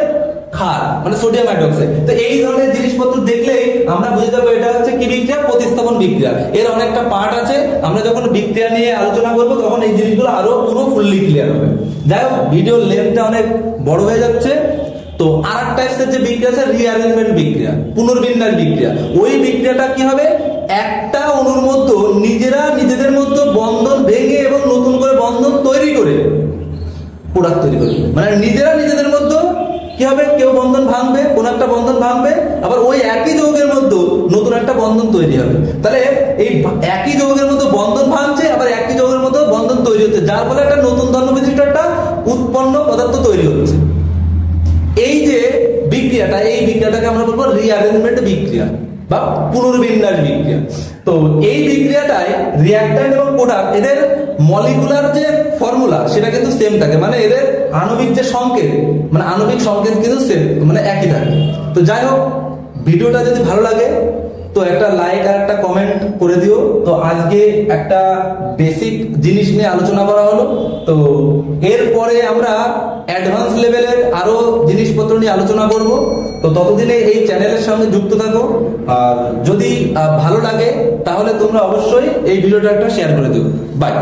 ক্ষার, মানে সোডিয়াম হাইড্রোক্সাইড। তো এই ধরনের জিনিসপত্র দেখলেই আমরা বুঝে যাবো এটা হচ্ছে কি বিক্রিয়া? প্রতিস্থাপন বিক্রিয়া। এর অনেকটা পার্ট আছে, আমরা যখন বিক্রিয়া নিয়ে আলোচনা করব তখন এই জিনিসগুলো আরো পুরো ফুললি ক্লিয়ার হবে। যাই হোক, ভিডিওর লেন্থটা অনেক বড় হয়ে যাচ্ছে। তো আরেকটা টাইপের যে বিক্রিয়া আছে রিঅ্যারেঞ্জমেন্ট বিক্রিয়া, পুনর্বিন্যাস বিক্রিয়া। ওই বিক্রিয়াটা কি হবে? একটা অণুর মধ্যে নিজেদের মধ্যে বন্ধন ভেঙে এবং নতুন করে বন্ধন তৈরি করে প্রোডাক্ট তৈরি করবে। মানে নিজেদের মধ্যে কি হবে? কেউ বন্ধন ভাঙবে, কোন একটা বন্ধন ভাঙবে, আবার ওই একই যৌগের মধ্যে নতুন একটা বন্ধন তৈরি হবে। তাহলে এই একই যৌগের মধ্যে বন্ধন ভাঙছে, আবার একই যৌগের মধ্যে বন্ধন তৈরি হচ্ছে, যার ফলে একটা নতুন ধর্ম বিশিষ্ট একটা উৎপন্ন পদার্থ তৈরি হচ্ছে। এই যে বিক্রিয়াটা, এই বিক্রিয়াটাকে আমরা বলবো রিঅ্যারেঞ্জমেন্ট বিক্রিয়া বা পুনর্বিন্যাস বিক্রিয়া। তো এই বিক্রিয়াটায় রিঅ্যাক্ট্যান্ট এবং প্রোডাক্ট এদের মলিকুলার যে ফর্মুলা সেটা কিন্তু সেম থাকে, মানে এদের আণবিক যে সংকেত, মানে আণবিক সংকেত কিন্তু সেম, মানে একই থাকে। তো যাই হোক, ভিডিওটা যদি ভালো লাগে তো একটা লাইক আর একটা কমেন্ট করে দিও। তো আজকে একটা বেসিক জিনিস নিয়ে আলোচনা করা হলো। তো এরপরে আমরা অ্যাডভান্স লেভেলের আরো জিনিসপত্র নিয়ে আলোচনা করব। তো ততদিনে এই চ্যানেলের সঙ্গে যুক্ত থাকো, আর যদি ভালো লাগে তাহলে তোমরা অবশ্যই এই ভিডিওটা একটা শেয়ার করে দিও। বাই।